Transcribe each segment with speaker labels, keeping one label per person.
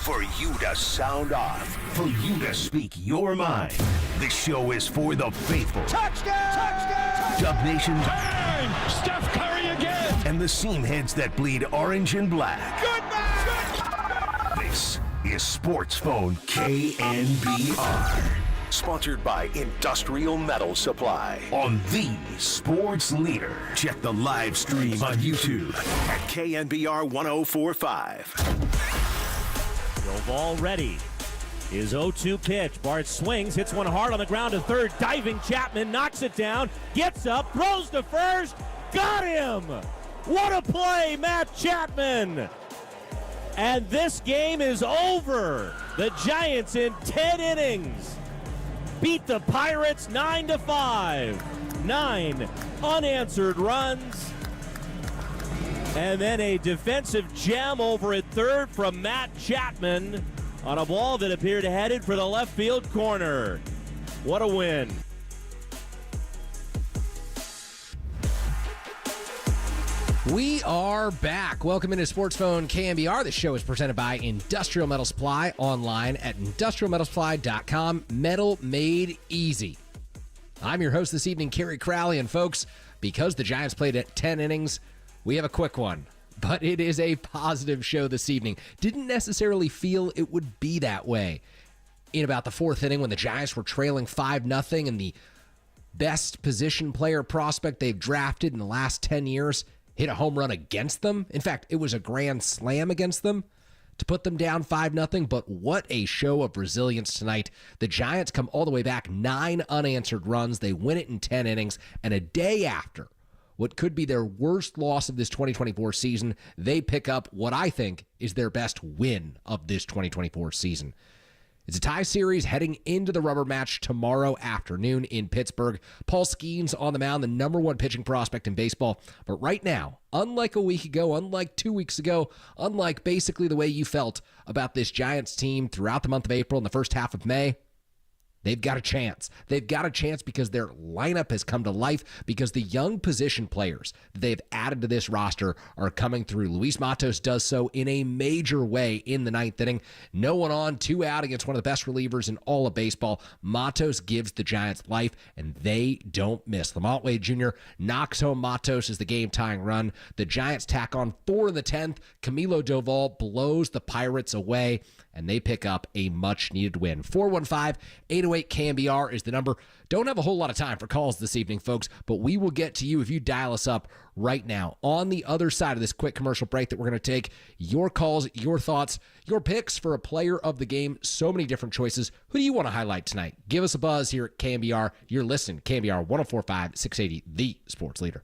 Speaker 1: For you to sound off. For you to speak your mind. This show is for the faithful. Touchdown! Touchdown! Dub Nation's
Speaker 2: Bang! Steph Curry again!
Speaker 1: And the seam heads that bleed orange and black. Goodbye! This is Sports Phone KNBR. Sponsored by Industrial Metal Supply on the Sports Leader. Check the live stream on YouTube at KNBR 1045.
Speaker 3: Ball ready. His 0-2 pitch. Bart swings, hits one hard on the ground to third. Diving Chapman knocks it down, gets up, throws to first. Got him! What a play, Matt Chapman! And this game is over. The Giants in 10 innings beat the Pirates 9-5. 9 unanswered runs. And then a defensive gem over at third from Matt Chapman on a ball that appeared headed for the left field corner. What a win.
Speaker 4: We are back. Welcome into Sports Phone KNBR. The show is presented by Industrial Metal Supply, online at industrialmetalsupply.com. Metal made easy. I'm your host this evening, Kerry Crowley, and folks, because the Giants played at 10 innings, we have a quick one, but it is a positive show this evening. Didn't necessarily feel it would be that way in about the fourth inning when the Giants were trailing 5-0 and the best position player prospect they've drafted in the last 10 years hit a home run against them. In fact, it was a grand slam against them to put them down 5-0, but what a show of resilience tonight. The Giants come all the way back, 9 unanswered runs. They win it in 10 innings, and a day after what could be their worst loss of this 2024 season, they pick up what I think is their best win of this 2024 season. It's a tie series heading into the rubber match tomorrow afternoon in Pittsburgh. Paul Skeens on the mound, the number one pitching prospect in baseball. But right now, unlike a week ago, unlike 2 weeks ago, unlike basically the way you felt about this Giants team throughout the month of April and the first half of May, they've got a chance. They've got a chance because their lineup has come to life, because the young position players that they've added to this roster are coming through. Luis Matos does so in a major way in the ninth inning. No one on, 2 out against one of the best relievers in all of baseball. Matos gives the Giants life, and they don't miss. Lamont Wade Jr. knocks home Matos as the game-tying run. The Giants tack on 4 in the 10th. Camilo Doval blows the Pirates away, and they pick up a much-needed win. 415-808-KNBR is the number. Don't have a whole lot of time for calls this evening, folks, but we will get to you if you dial us up right now. On the other side of this quick commercial break that we're going to take, your calls, your thoughts, your picks for a player of the game. So many different choices. Who do you want to highlight tonight? Give us a buzz here at KNBR. You're listening. KNBR 104.5, 680, the sports leader.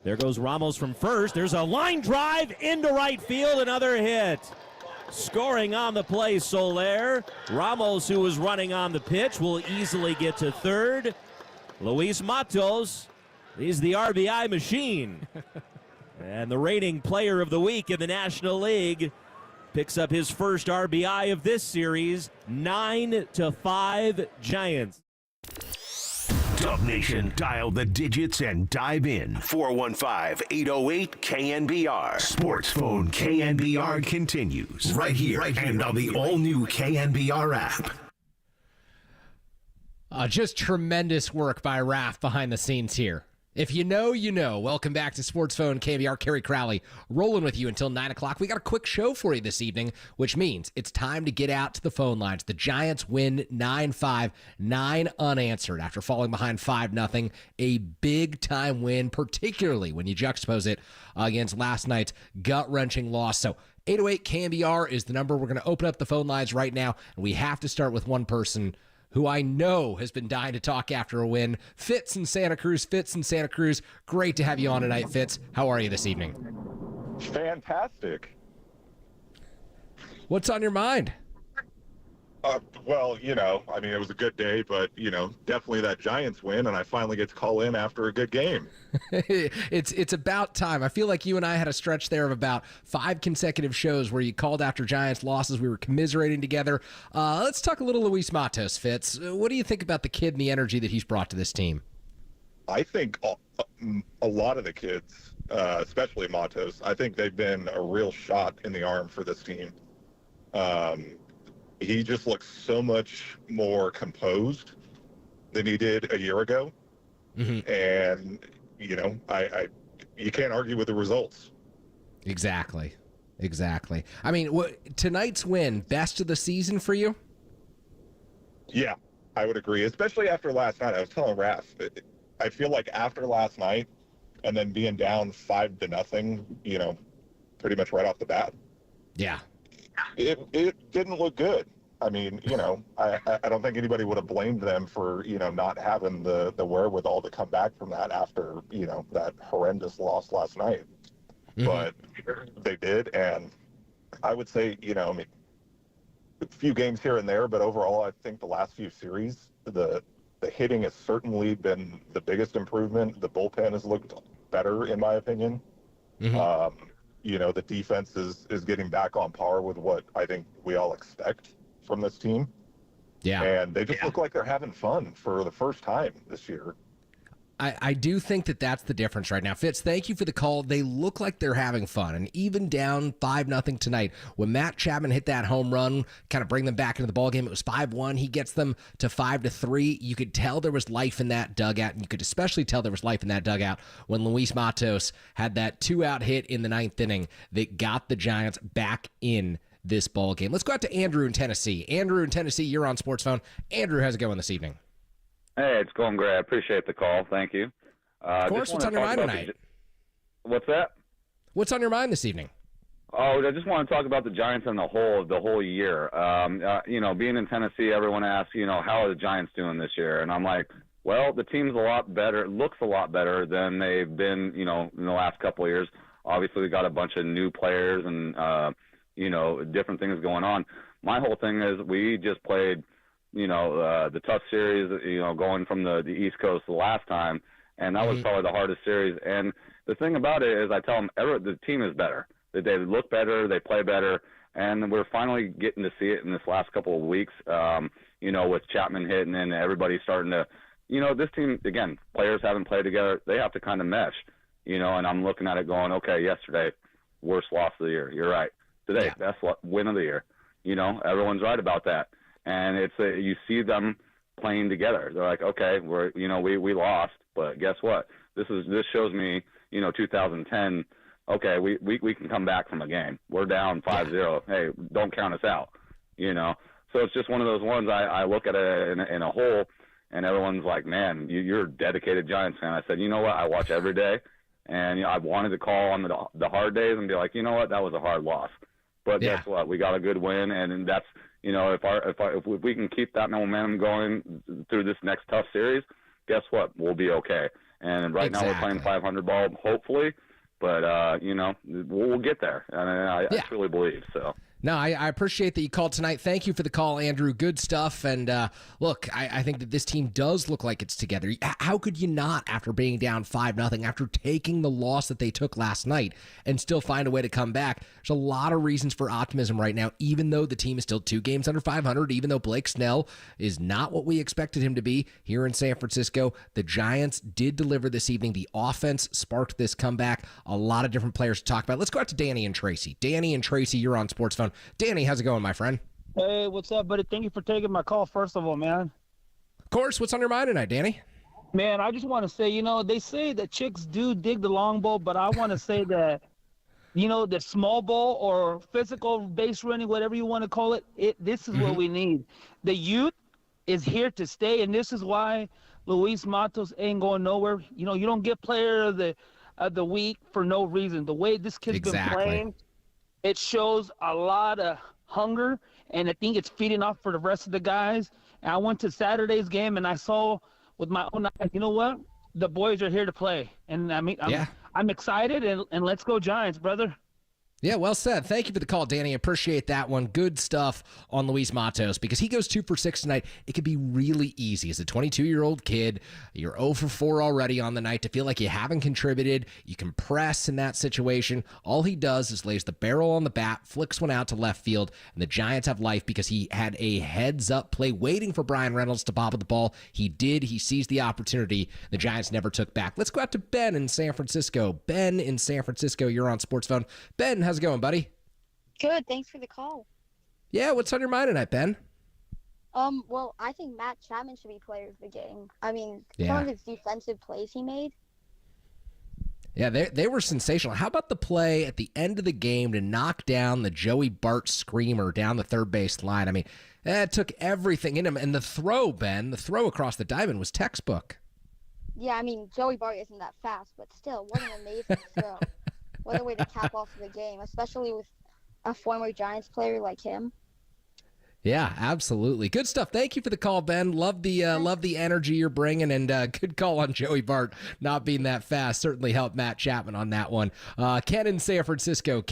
Speaker 3: There goes Ramos from first. There's a line drive into right field, another hit. Scoring on the play, Soler. Ramos, who was running on the pitch, will easily get to third. Luis Matos, he's the RBI machine. And the reigning player of the week in the National League picks up his first RBI of this series, 9-5 Giants.
Speaker 1: Dub Nation, dial the digits and dive in. 415-808-KNBR. Sports Phone KNBR continues right here and on the all-new KNBR app.
Speaker 4: Just tremendous work by Raph behind the scenes here. If you know, you know. Welcome back to Sports Phone KNBR. Kerry Crowley rolling with you until 9 o'clock. We got a quick show for you this evening, which means it's time to get out to the phone lines. The Giants win 9-5, 9 unanswered after falling behind 5-0. A big-time win, particularly when you juxtapose it against last night's gut-wrenching loss. So 808 KNBR is the number. We're going to open up the phone lines right now, and we have to start with one person who I know has been dying to talk after a win. Fitz in Santa Cruz. Great to have you on tonight, Fitz. How are you this evening?
Speaker 5: Fantastic.
Speaker 4: What's on your mind?
Speaker 5: Well, it was a good day, but, definitely that Giants win, and I finally get to call in after a good game.
Speaker 4: It's about time. I feel like you and I had a stretch there of about 5 consecutive shows where you called after Giants losses. We were commiserating together. Let's talk a little Luis Matos, Fitz. What do you think about the kid and the energy that he's brought to this team?
Speaker 5: I think a lot of the kids, especially Matos, I think they've been a real shot in the arm for this team. He just looks so much more composed than he did a year ago. Mm-hmm. And, you can't argue with the results.
Speaker 4: Exactly. I mean, tonight's win, best of the season for you?
Speaker 5: Yeah, I would agree, especially after last night. I was telling Raph, I feel like after last night and then being down 5-0, pretty much right off the bat.
Speaker 4: Yeah.
Speaker 5: It didn't look good. I mean, I don't think anybody would have blamed them for, not having the wherewithal to come back from that after, that horrendous loss last night.
Speaker 4: Mm-hmm.
Speaker 5: But they did, and I would say, I mean, a few games here and there, but overall, I think the last few series, the hitting has certainly been the biggest improvement. The bullpen has looked better, in my opinion.
Speaker 4: Mm-hmm.
Speaker 5: The defense is getting back on par with what I think we all expect from this team.
Speaker 4: Yeah.
Speaker 5: And they just look like they're having fun for the first time this year.
Speaker 4: I do think that's the difference right now. Fitz, thank you for the call. They look like they're having fun. And even down 5-0 tonight, when Matt Chapman hit that home run, kind of bring them back into the ballgame, it was 5-1. He gets them to 5-3. You could tell there was life in that dugout, and you could especially tell there was life in that dugout when Luis Matos had that 2-out hit in the 9th inning that got the Giants back in this ballgame. Let's go out to Andrew in Tennessee. Andrew in Tennessee, you're on Sports Phone. Andrew, how's it going this evening?
Speaker 6: Hey, it's going great. I appreciate the call. Thank you.
Speaker 4: Of course. What's on your mind tonight?
Speaker 6: What's that?
Speaker 4: What's on your mind this evening?
Speaker 6: Oh, I just want to talk about the Giants and the whole year. Being in Tennessee, everyone asks, how are the Giants doing this year? And I'm like, well, the team's a lot better. It looks a lot better than they've been, in the last couple of years. Obviously, we got a bunch of new players and, different things going on. My whole thing is we just played the tough series, going from the East Coast the last time, and that was probably the hardest series. And the thing about it is I tell them the team is better. They look better, they play better, and we're finally getting to see it in this last couple of weeks, with Chapman hitting and everybody starting to, this team, again, players haven't played together. They have to kind of mesh, and I'm looking at it going, okay, yesterday, worst loss of the year. You're right. Today, best win of the year. Everyone's right about that. And it's you see them playing together. They're like, okay, we lost, but guess what? This shows me, 2010. Okay, we can come back from a game. We're down 5-0. Hey, don't count us out. So it's just one of those ones. I look at it in a whole, and everyone's like, man, you're a dedicated Giants fan. I said, you know what? I watch every day, and I wanted to call on the hard days and be like, you know what? That was a hard loss, but guess what? We got a good win, and that's. If we can keep that momentum going through this next tough series, guess what? We'll be okay. And right now we're playing 500 ball, hopefully, but we'll get there. And I truly believe so.
Speaker 4: No, I appreciate that you called tonight. Thank you for the call, Andrew. Good stuff. And look, I think that this team does look like it's together. How could you not, after being down 5-0, after taking the loss that they took last night, and still find a way to come back? There's a lot of reasons for optimism right now, even though the team is still 2 games under 500, even though Blake Snell is not what we expected him to be here in San Francisco. The Giants did deliver this evening. The offense sparked this comeback. A lot of different players to talk about. Let's go out to Danny and Tracy. Danny and Tracy, you're on Sports Phone. Danny, how's it going, my friend?
Speaker 7: Hey, what's up, buddy? Thank you for taking my call, first of all, man.
Speaker 4: Of course. What's on your mind tonight, Danny?
Speaker 7: Man, I just want to say, they say that chicks do dig the long ball, but I want to say that, the small ball or physical base running, whatever you want to call it, this is what we need. The youth is here to stay, and this is why Luis Matos ain't going nowhere. You don't get player of the week for no reason. The way this kid's been playing, it shows a lot of hunger, and I think it's feeding off for the rest of the guys. And I went to Saturday's game, and I saw with my own eyes, you know what? The boys are here to play. And, I'm excited, and let's go Giants, brother.
Speaker 4: Yeah, well said. Thank you for the call, Danny. Appreciate that one. Good stuff on Luis Matos because he goes 2 for 6 tonight. It could be really easy. As a 22-year-old kid, you're 0 for 4 already on the night to feel like you haven't contributed. You can press in that situation. All he does is lays the barrel on the bat, flicks one out to left field, and the Giants have life because he had a heads-up play waiting for Brian Reynolds to bobble the ball. He did. He seized the opportunity. The Giants never took back. Let's go out to Ben in San Francisco. Ben in San Francisco, you're on Sports Phone. Ben, how's it going, buddy?
Speaker 8: Good. Thanks for the call.
Speaker 4: Yeah, what's on your mind tonight, Ben?
Speaker 8: Well, I think Matt Chapman should be player of the game. I mean, some of his defensive plays he made.
Speaker 4: Yeah, they were sensational. How about the play at the end of the game to knock down the Joey Bart screamer down the third base line? I mean, that took everything in him. And the throw, Ben, the throw across the diamond was textbook.
Speaker 8: Yeah, I mean, Joey Bart isn't that fast, but still, what an amazing throw. What a way to cap off the game, especially with a former Giants player like him.
Speaker 4: Yeah, absolutely. Good stuff. Thank you for the call, Ben. Love the energy you're bringing, and good call on Joey Bart not being that fast. Certainly helped Matt Chapman on that one. Ken in San Francisco.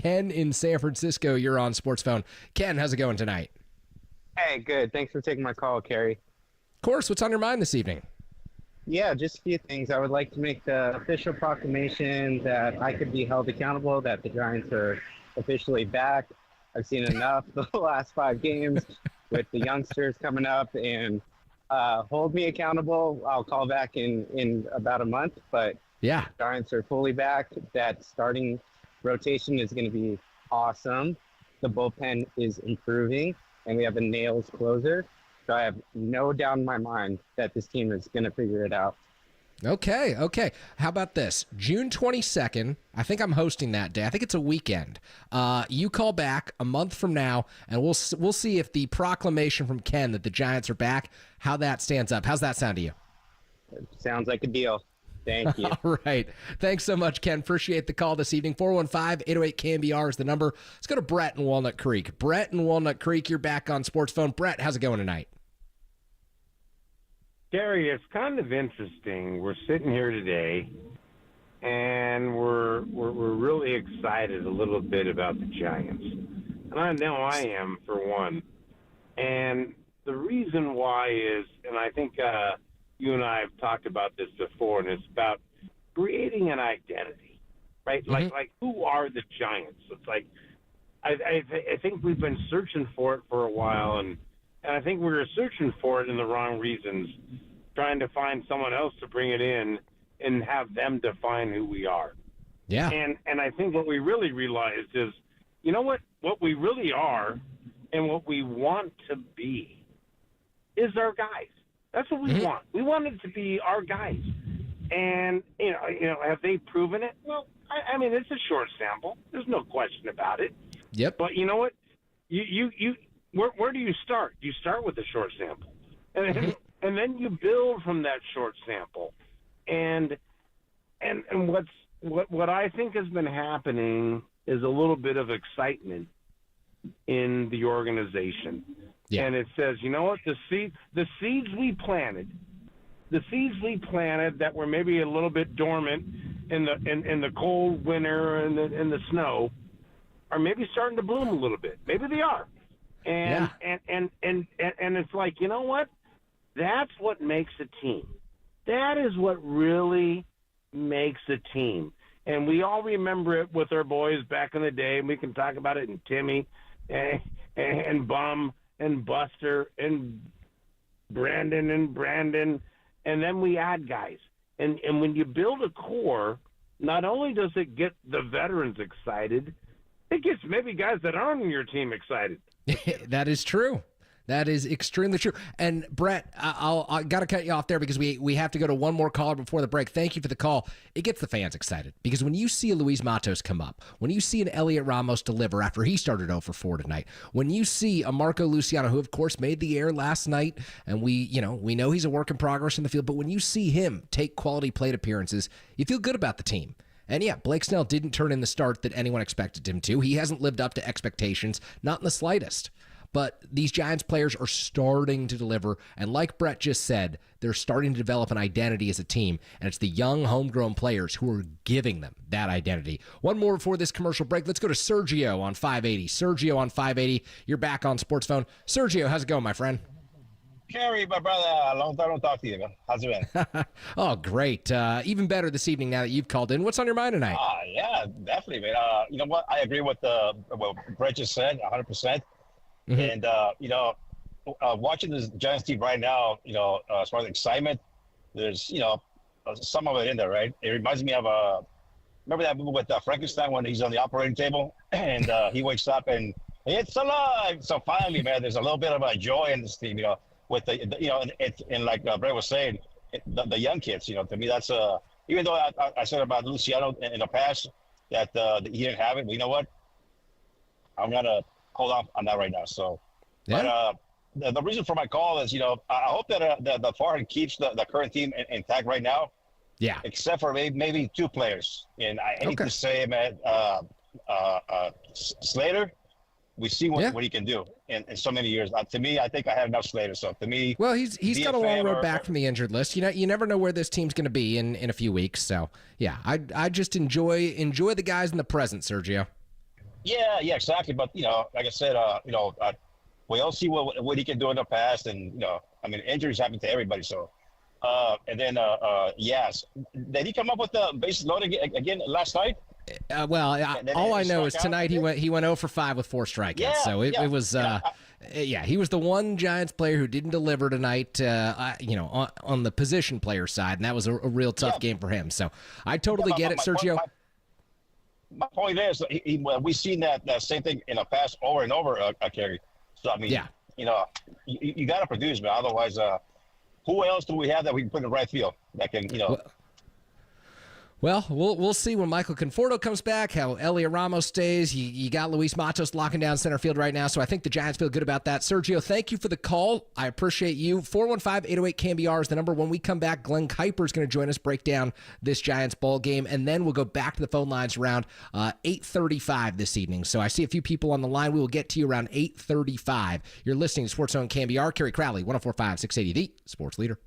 Speaker 4: You're on Sports Phone. Ken, how's it going tonight?
Speaker 9: Hey, good. Thanks for taking my call, Kerry.
Speaker 4: Of course. What's on your mind this evening?
Speaker 9: Yeah, just a few things. I would like to make the official proclamation that I could be held accountable, that the Giants are officially back. I've seen enough the last 5 games with the youngsters coming up, and hold me accountable. I'll call back in about a month, but
Speaker 4: yeah,
Speaker 9: Giants are fully back. That starting rotation is going to be awesome. The bullpen is improving, and we have a nails closer. So I have no doubt in my mind that this team is going to figure it out.
Speaker 4: Okay. How about this? June 22nd, I think I'm hosting that day. I think it's a weekend. You call back a month from now, and we'll see if the proclamation from Ken that the Giants are back, how that stands up. How's that sound to you?
Speaker 9: It sounds like a deal. Thank you.
Speaker 4: All right. Thanks so much, Ken. Appreciate the call this evening. 415-808-KNBR is the number. Let's go to Brett in Walnut Creek. Brett in Walnut Creek, you're back on Sports Phone. Brett, how's it going tonight?
Speaker 10: Gary, it's kind of interesting. We're sitting here today, and we're really excited a little bit about the Giants. And I know I am, for one. And the reason why is, and I think you and I have talked about this before, and it's about creating an identity, right?
Speaker 4: Mm-hmm.
Speaker 10: Like who are the Giants? It's like I think we've been searching for it for a while, and I think we were searching for it in the wrong reasons, trying to find someone else to bring it in and have them define who we are.
Speaker 4: Yeah.
Speaker 10: And I think what we really realized is, you know what we really are and what we want to be is our guys. That's what we want. We want it to be our guys. And, you know, have they proven it? Well, I mean, it's a short sample. There's no question about it.
Speaker 4: Yep.
Speaker 10: But you know what? Where do you start? You start with a short sample, and then you build from that short sample. And what I think has been happening is a little bit of excitement in the organization. Yeah. And it says, you know what? The seeds we planted that were maybe a little bit dormant in the cold winter and the snow are maybe starting to bloom a little bit. Maybe they are. And it's like, you know what? That's what makes a team. That is what really makes a team. And we all remember it with our boys back in the day, and we can talk about it in Timmy and Bum and Buster and Brandon, and then we add guys. And when you build a core, not only does it get the veterans excited, it gets maybe guys that aren't on your team excited.
Speaker 4: That is true. That is extremely true. And Brett, I got to cut you off there because we have to go to one more caller before the break. Thank you for the call. It gets the fans excited because when you see a Luis Matos come up, when you see an Elliot Ramos deliver after he started 0 for 4 tonight, when you see a Marco Luciano, who of course made the air last night, and we know he's a work in progress in the field, but when you see him take quality plate appearances, you feel good about the team. And yeah, Blake Snell didn't turn in the start that anyone expected him to. He hasn't lived up to expectations, not in the slightest. But these Giants players are starting to deliver, and like Brett just said, they're starting to develop an identity as a team, and it's the young, homegrown players who are giving them that identity. One more before this commercial break. Let's go to Sergio on 580. Sergio on 580. You're back on Sports Phone. Sergio, how's it going, my friend?
Speaker 11: Kerry, my brother, a long time to talk to you, man. How's it been?
Speaker 4: Oh, great. Even better this evening now that you've called in. What's on your mind tonight?
Speaker 11: Yeah, definitely, man. You know what? I agree with what Brett just said, 100%. Mm-hmm. And, watching this Giants team right now, as far as excitement, there's, some of it in there, right? It reminds me of remember that movie with Frankenstein when he's on the operating table and he wakes up and it's alive. So finally, man, there's a little bit of a joy in this team, with and like Brett was saying, the young kids, to me, that's even though I said about Luciano in the past that he didn't have it, but you know what? I'm going to hold on that right now. So, yeah. But the reason for my call is, I hope that the Farhan keeps the current team intact right now.
Speaker 4: Yeah.
Speaker 11: Except for maybe 2 players. And I hate to say, man, Slater, we see what he can do in so many years. To me, I think I have enough Slater. So to me,
Speaker 4: well, he's got a long road back from the injured list. You never know where this team's going to be in a few weeks. So yeah, I just enjoy the guys in the present, Sergio.
Speaker 11: Yeah, exactly. But like I said, we all see what he can do in the past, and I mean, injuries happen to everybody. So, and then yes, did he come up with the bases loaded again last night?
Speaker 4: All I know is tonight he went 0 for 5 with 4 strikeouts.
Speaker 11: Yeah,
Speaker 4: so it was he was the one Giants player who didn't deliver tonight. On the position player side, and that was a real tough game for him. So I totally get it, Sergio.
Speaker 11: My point is, we've seen that same thing in the past over and over, Kerry. So I mean, you got to produce, man. Otherwise, who else do we have that we can put in the right field that can,
Speaker 4: Well, we'll see when Michael Conforto comes back, how Elliot Ramos stays. You got Luis Matos locking down center field right now, so I think the Giants feel good about that. Sergio, thank you for the call. I appreciate you. 415-808-KNBR is the number. When we come back, Glenn Kyper is going to join us, break down this Giants ball game, and then we'll go back to the phone lines around 8:35 this evening. So I see a few people on the line. We will get to you around 8:35. You're listening to Sports Zone KNBR. Kerry Crowley, 104.5, 680 The Sports Leader.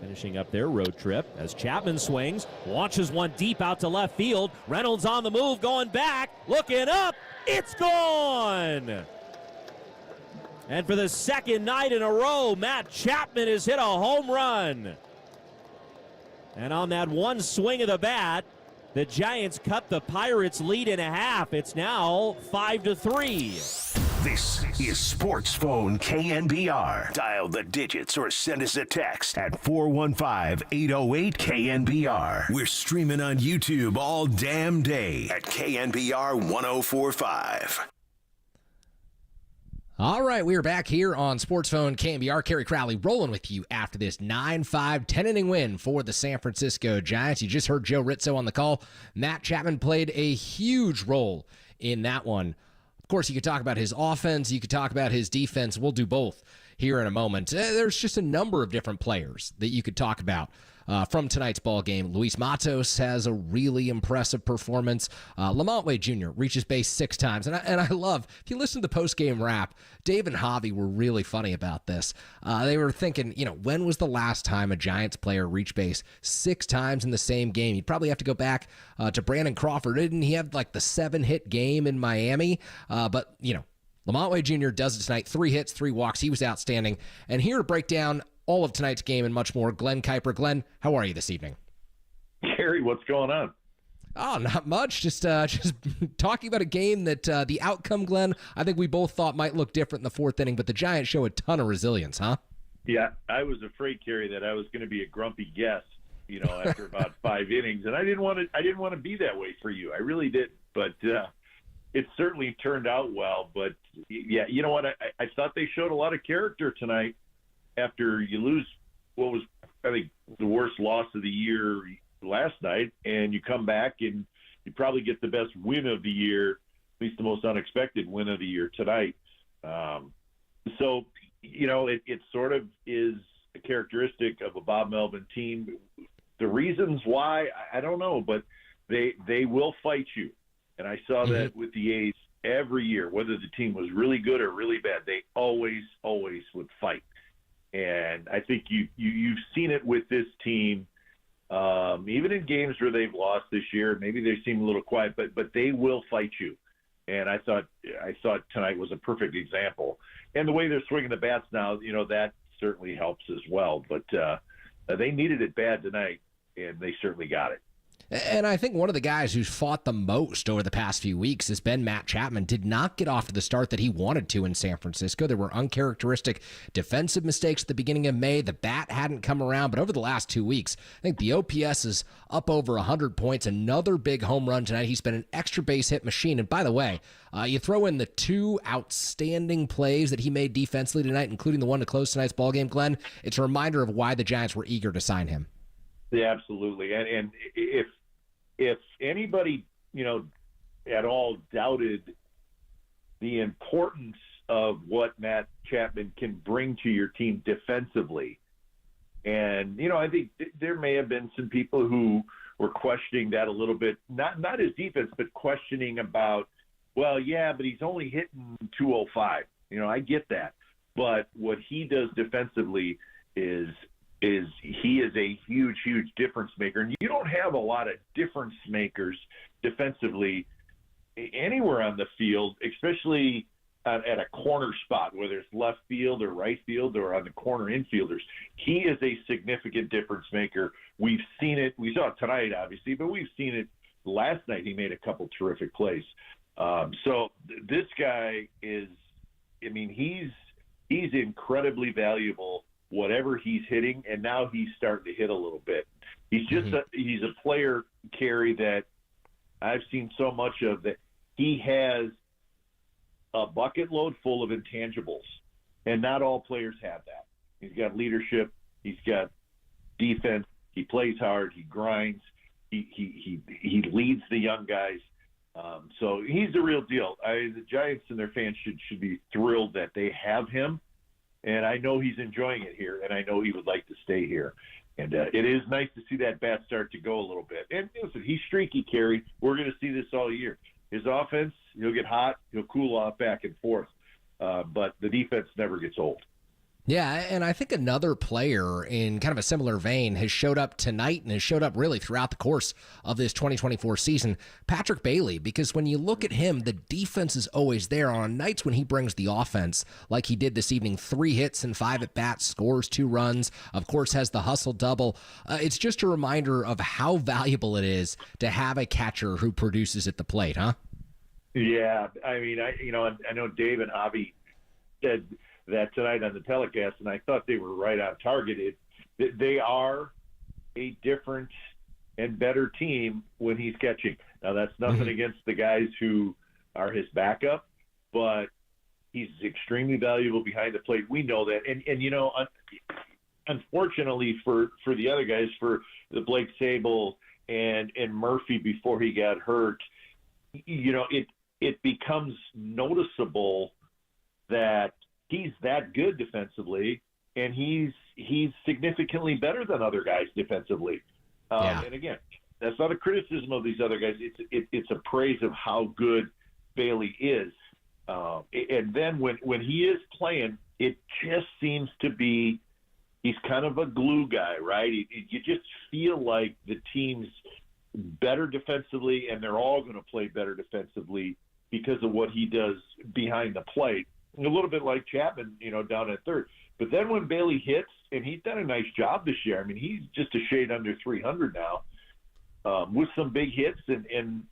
Speaker 3: finishing up their road trip as Chapman swings, launches one deep out to left field. Reynolds on the move, going back, looking up. It's gone! And for the second night in a row, Matt Chapman has hit a home run. And on that one swing of the bat, the Giants cut the Pirates' lead in half. It's now 5-3.
Speaker 1: This is Sports Phone KNBR. Dial the digits or send us a text at 415-808-KNBR. We're streaming on YouTube all damn day at KNBR 1045.
Speaker 4: All right, we are back here on Sports Phone KNBR. Kerry Crowley rolling with you after this 9-5 10-inning win for the San Francisco Giants. You just heard Joe Rizzo on the call. Matt Chapman played a huge role in that one. Of course, you could talk about his offense. You could talk about his defense. We'll do both here in a moment. There's just a number of different players that you could talk about from tonight's ball game. Luis Matos has a really impressive performance. Lamont Wade Jr. reaches base 6 times. And I love, if you listen to the post-game rap, Dave and Javi were really funny about this. They were thinking, when was the last time a Giants player reached base 6 times in the same game? You'd probably have to go back to Brandon Crawford. Didn't he have like the 7-hit game in Miami? But Lamont Wade Jr. does it tonight. 3 hits, 3 walks. He was outstanding. And here to break down all of tonight's game and much more, Glenn Kyper. Glenn, how are you this evening?
Speaker 12: Gary, what's going on?
Speaker 4: Oh, not much. Just talking about a game that the outcome, Glenn, I think we both thought might look different in the 4th inning, but the Giants show a ton of resilience, huh?
Speaker 12: Yeah, I was afraid, Kerry, that I was going to be a grumpy guest, after about 5 innings, and I didn't want to be that way for you. I really did, but it certainly turned out well. But yeah, you know what? I thought they showed a lot of character tonight. After you lose what was, I think, the worst loss of the year last night, and you come back and you probably get the best win of the year, at least the most unexpected win of the year tonight. So, it sort of is a characteristic of a Bob Melvin team. The reasons why, I don't know, but they will fight you. And I saw that with the A's every year, whether the team was really good or really bad, they always would fight. And I think you've seen it with this team, even in games where they've lost this year. Maybe they seem a little quiet, but they will fight you. And I thought tonight was a perfect example. And the way they're swinging the bats now, that certainly helps as well. But they needed it bad tonight, and they certainly got it.
Speaker 4: And I think one of the guys who's fought the most over the past few weeks has been Matt Chapman. Did not get off to the start that he wanted to in San Francisco. There were uncharacteristic defensive mistakes at the beginning of May. The bat hadn't come around, but over the last 2 weeks, I think the OPS is up over 100 points. Another big home run tonight. He's been an extra base hit machine. And by the way, you throw in the 2 outstanding plays that he made defensively tonight, including the one to close tonight's ballgame, Glenn. It's a reminder of why the Giants were eager to sign him.
Speaker 12: Yeah, absolutely. And if anybody, at all doubted the importance of what Matt Chapman can bring to your team defensively, and, I think there may have been some people who were questioning that a little bit, not his defense, but questioning about, well, yeah, but he's only hitting 205. I get that. But what he does defensively is he is a huge difference maker. And you don't have a lot of difference makers defensively anywhere on the field, especially at a corner spot, whether it's left field or right field or on the corner infielders. He is a significant difference maker. We've seen it. We saw it tonight, obviously, but we've seen it last night. He made a couple terrific plays. So this guy is, he's incredibly valuable, whatever he's hitting, and now he's starting to hit a little bit. He's just he's a player, Kerry, that I've seen so much of, that he has a bucket load full of intangibles, and not all players have that. He's got leadership, he's got defense, he plays hard, he grinds, he leads the young guys. So he's the real deal. The Giants and their fans should be thrilled that they have him. And I know he's enjoying it here, and I know he would like to stay here. And it is nice to see that bat start to go a little bit. And listen, he's streaky, Kerry. We're going to see this all year. His offense, he'll get hot, he'll cool off back and forth. But the defense never gets old.
Speaker 4: Yeah, and I think another player in kind of a similar vein has showed up tonight and has showed up really throughout the course of this 2024 season, Patrick Bailey, because when you look at him, the defense is always there. On nights when he brings the offense, like he did this evening, 3 hits and 5 at-bats, scores 2 runs, of course has the hustle double. It's just a reminder of how valuable it is to have a catcher who produces at the plate, huh?
Speaker 12: Yeah, I mean, I know Dave and Javi said that tonight on the telecast, and I thought they were right on target. They are a different and better team when he's catching. Now, that's nothing against the guys who are his backup, but he's extremely valuable behind the plate. We know that. And unfortunately for the other guys, for the Blake Sable and Murphy before he got hurt, it becomes noticeable that he's that good defensively, and he's significantly better than other guys defensively. And again, that's not a criticism of these other guys. It's a praise of how good Bailey is. And then when he is playing, it just seems to be he's kind of a glue guy, right? You just feel like the team's better defensively, and they're all going to play better defensively because of what he does behind the plate. A little bit like Chapman, down at third. But then when Bailey hits, and he's done a nice job this year. I mean, he's just a shade under 300 now, with some big hits and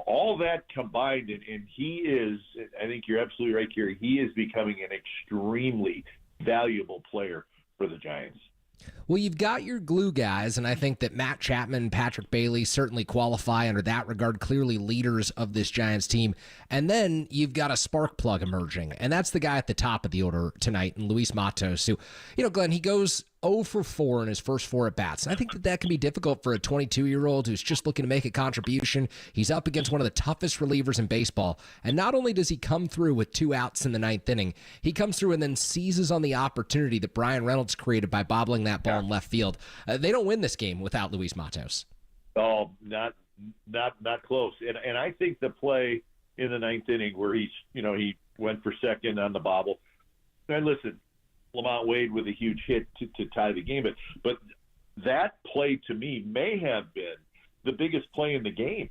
Speaker 12: all that combined. And he is, I think you're absolutely right, Kerry. He is becoming an extremely valuable player for the Giants.
Speaker 4: Well, you've got your glue guys, and I think that Matt Chapman and Patrick Bailey certainly qualify under that regard, clearly leaders of this Giants team. And then you've got a spark plug emerging, and that's the guy at the top of the order tonight, and Luis Matos, who, Glenn, he goes 0 for 4 in his first 4 at-bats. And I think that can be difficult for a 22-year-old who's just looking to make a contribution. He's up against one of the toughest relievers in baseball. And not only does he come through with 2 outs in the 9th inning, he comes through and then seizes on the opportunity that Brian Reynolds created by bobbling that ball in left field. They don't win this game without Luis Matos.
Speaker 12: Oh, not close. And I think the play in the 9th inning where he went for second on the bobble. And listen, Lamont Wade with a huge hit to tie the game. But that play to me may have been the biggest play in the game.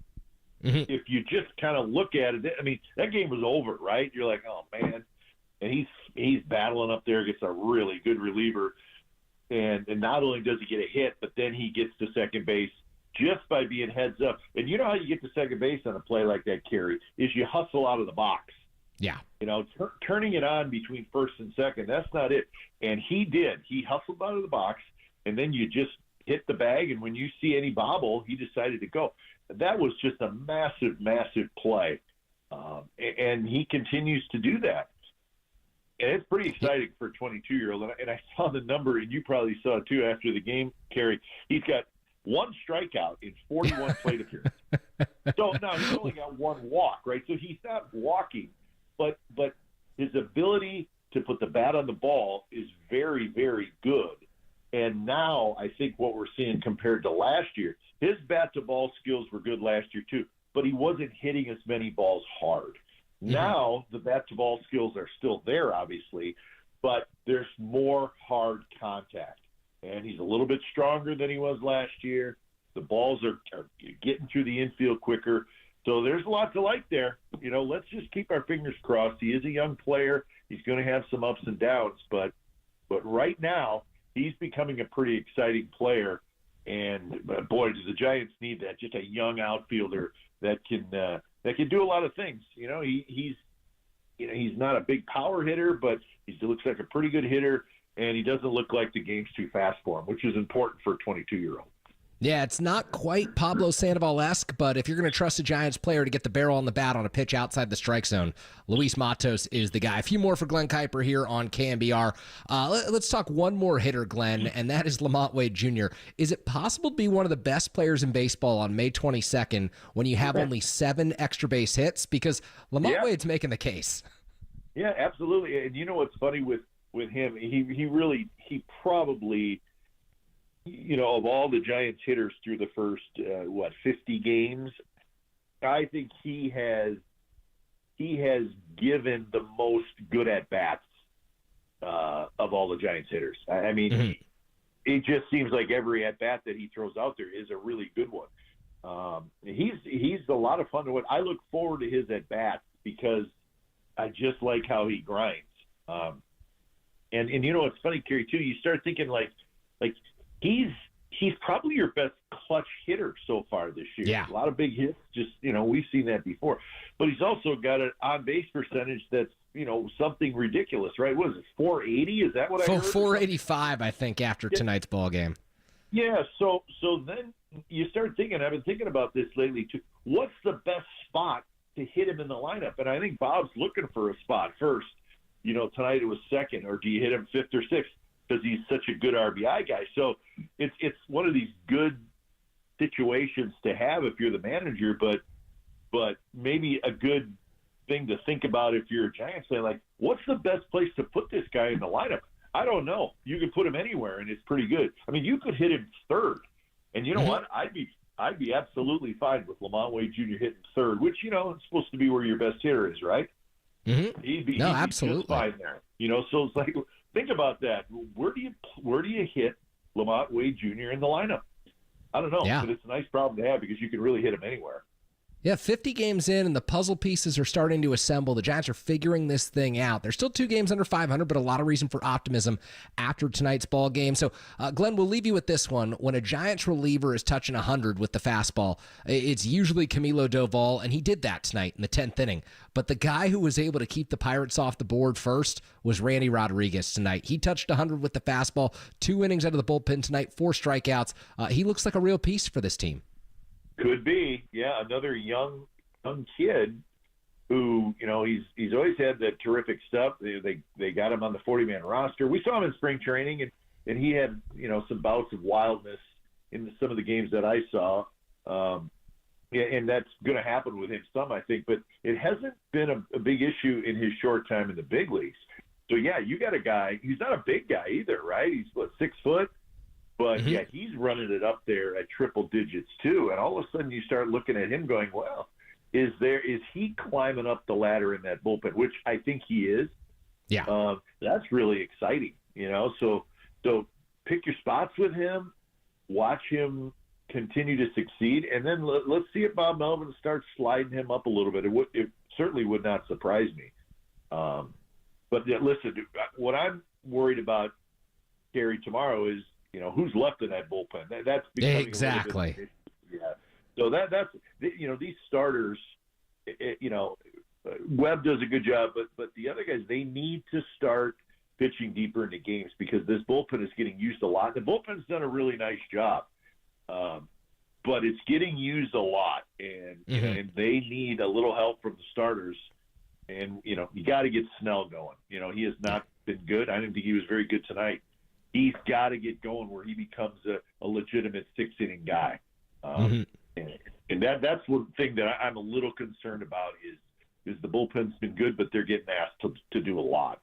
Speaker 12: Mm-hmm. If you just kind of look at it, I mean, that game was over, right? You're like, oh man. And he's battling up there against a really good reliever. And not only does he get a hit, but then he gets to second base just by being heads up. And you know how you get to second base on a play like that, Kerry, is you hustle out of the box.
Speaker 4: Yeah.
Speaker 12: Turning it on between first and second, that's not it. And he did. He hustled out of the box, and then you just hit the bag, and when you see any bobble, he decided to go. That was just a massive, massive play. And he continues to do that. And it's pretty exciting for a 22-year-old. And I saw the number, and you probably saw it too after the game, Kerry. He's got 1 strikeout in 41 plate appearances. So now he's only got 1 walk, right? So he's not walking. But his ability to put the bat on the ball is very, very good. And now I think what we're seeing compared to last year, his bat-to-ball skills were good last year too, but he wasn't hitting as many balls hard. Mm-hmm. Now the bat-to-ball skills are still there, obviously, but there's more hard contact. And he's a little bit stronger than he was last year. The balls are getting through the infield quicker. So there's a lot to like there. Let's just keep our fingers crossed. He is a young player. He's going to have some ups and downs, but right now he's becoming a pretty exciting player. And boy, do the Giants need that! Just a young outfielder that can do a lot of things. He's not a big power hitter, but he looks like a pretty good hitter, and he doesn't look like the game's too fast for him, which is important for a 22-year-old.
Speaker 4: Yeah, it's not quite Pablo Sandoval-esque, but if you're going to trust a Giants player to get the barrel on the bat on a pitch outside the strike zone, Luis Matos is the guy. A few more for Glenn Kyper here on KNBR. Let's talk one more hitter, Glenn, and that is Lamont Wade Jr. Is it possible to be one of the best players in baseball on May 22nd when you have only 7 extra base hits? Because Lamont Wade's making the case.
Speaker 12: Yeah, absolutely. And you know what's funny with him? He probably – of all the Giants hitters through the first, 50 games, I think he has given the most good at-bats of all the Giants hitters. I mean, it just seems like every at bat that he throws out there is a really good one. He's a lot of fun to watch. I look forward to his at bats because I just like how he grinds. And you know, it's funny, Kerry, too. You start thinking like he's probably your best clutch hitter so far this year.
Speaker 4: Yeah.
Speaker 12: A lot of big hits. Just, you know, we've seen that before. But he's also got an on-base percentage that's, you know, something ridiculous, right? What is it, 480? Is that what I heard?
Speaker 4: 485, I think, after tonight's ball game.
Speaker 12: Yeah, so then you start thinking, I've been thinking about this lately, too. What's the best spot to hit him in the lineup? And I think Bob's looking for a spot first. You know, tonight it was second, or do you hit him fifth or sixth? Because he's such a good RBI guy. So it's one of these good situations to have if you're the manager, but maybe a good thing to think about if you're a Giants fan. Like, what's the best place to put this guy in the lineup? I don't know. You can put him anywhere, and it's pretty good. I mean, you could hit him third, and you know what? I'd be absolutely fine with Lamont Wade Jr. hitting third, which, you know, it's supposed to be where your best hitter is, right? He'd be
Speaker 4: absolutely
Speaker 12: just fine there. You know, so it's like, think about that. Where do you hit Lamont Wade Jr. in the lineup? I don't know, but it's a nice problem to have because you can really hit him anywhere.
Speaker 4: Yeah, 50 games in, and the puzzle pieces are starting to assemble. The Giants are figuring this thing out. They're still 2 games under 500, but a lot of reason for optimism after tonight's ball game. So, Glenn, we'll leave you with this one. When a Giants reliever is touching 100 with the fastball, it's usually Camilo Doval, and he did that tonight in the 10th inning. But the guy who was able to keep the Pirates off the board first was Randy Rodriguez tonight. He touched 100 with the fastball, 2 innings out of the bullpen tonight, 4 strikeouts. He looks like a real piece for this team.
Speaker 12: Could be, yeah, another young kid who, you know, he's always had that terrific stuff. They got him on the 40-man roster. We saw him in spring training, and he had, you know, some bouts of wildness in some of the games that I saw. And that's going to happen with him some, I think. But it hasn't been a big issue in his short time in the big leagues. So, yeah, you got a guy. He's not a big guy either, right? He's, 6 foot? But, yeah, he's running it up there at triple digits, too. And all of a sudden you start looking at him going, well, is he climbing up the ladder in that bullpen, which I think he is.
Speaker 4: Yeah.
Speaker 12: That's really exciting, you know. So pick your spots with him, watch him continue to succeed, and then let's see if Bob Melvin starts sliding him up a little bit. It certainly would not surprise me. But, yeah, listen, what I'm worried about, Gary, tomorrow is, you know, who's left in that bullpen. That's becoming
Speaker 4: exactly.
Speaker 12: A little bit, yeah. So that's, you know, these starters, you know, Webb does a good job, but the other guys, they need to start pitching deeper into games because this bullpen is getting used a lot. The bullpen's done a really nice job, but it's getting used a lot, and and they need a little help from the starters. And, you know, you got to get Snell going. You know, he has not been good. I didn't think he was very good tonight. He's got to get going where he becomes a legitimate 6-inning guy. And that's one thing that I'm a little concerned about is the bullpen's been good, but they're getting asked to do a lot.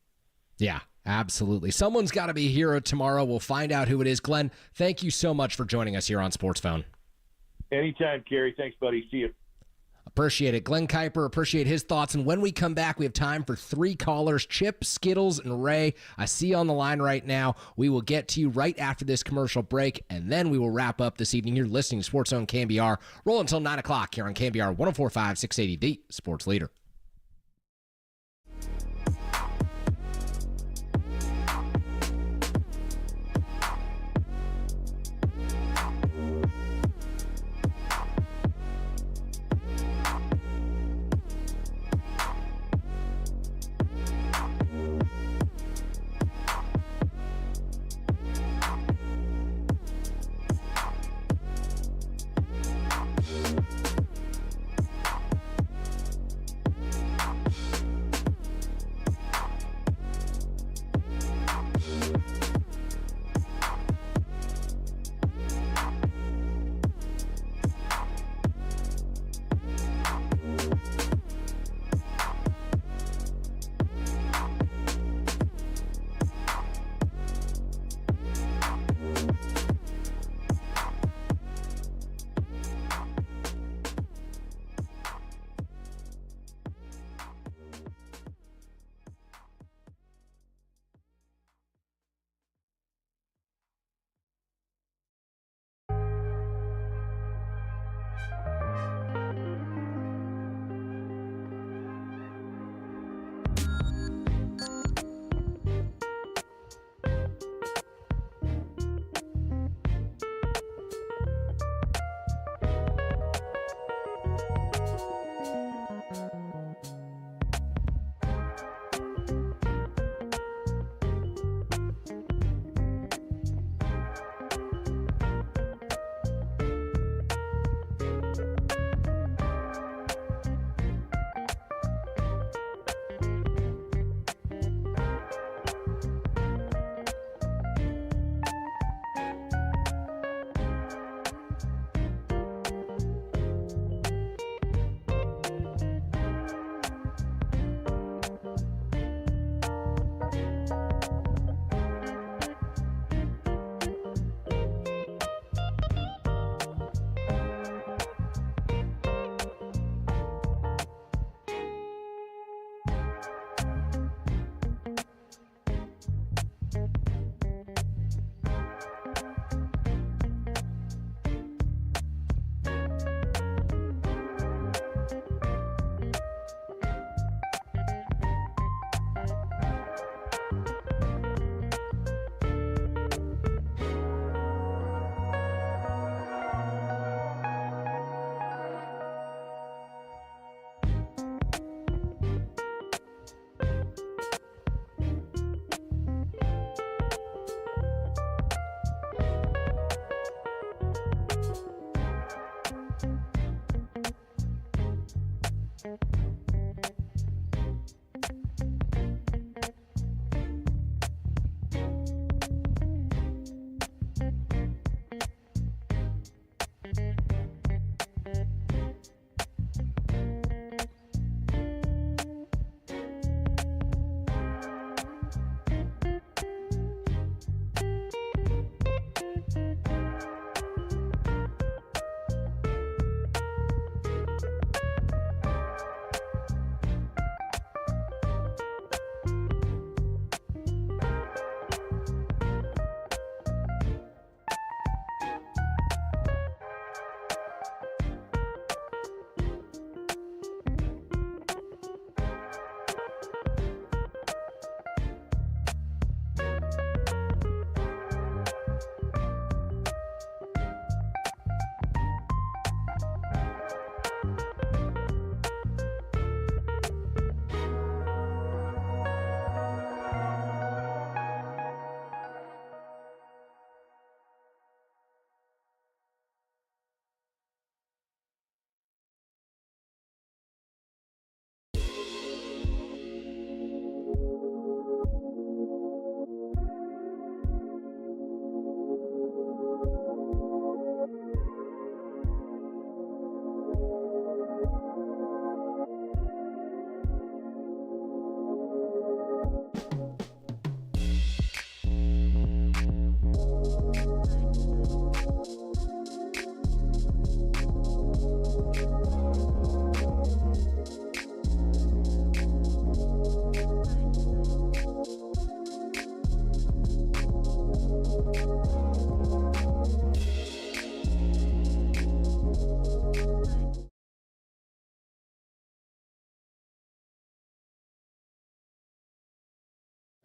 Speaker 4: Yeah, absolutely. Someone's got to be a hero tomorrow. We'll find out who it is. Glenn, thank you so much for joining us here on Sports Phone.
Speaker 12: Anytime, Kerry. Thanks, buddy. See you.
Speaker 4: Appreciate it. Glenn Kyper, appreciate his thoughts. And when we come back, we have time for 3 callers, Chip, Skittles, and Ray. I see you on the line right now. We will get to you right after this commercial break, and then we will wrap up this evening. You're listening to Sports Zone KNBR. Roll until 9 o'clock here on KNBR 104.5, 680, the Sports Leader.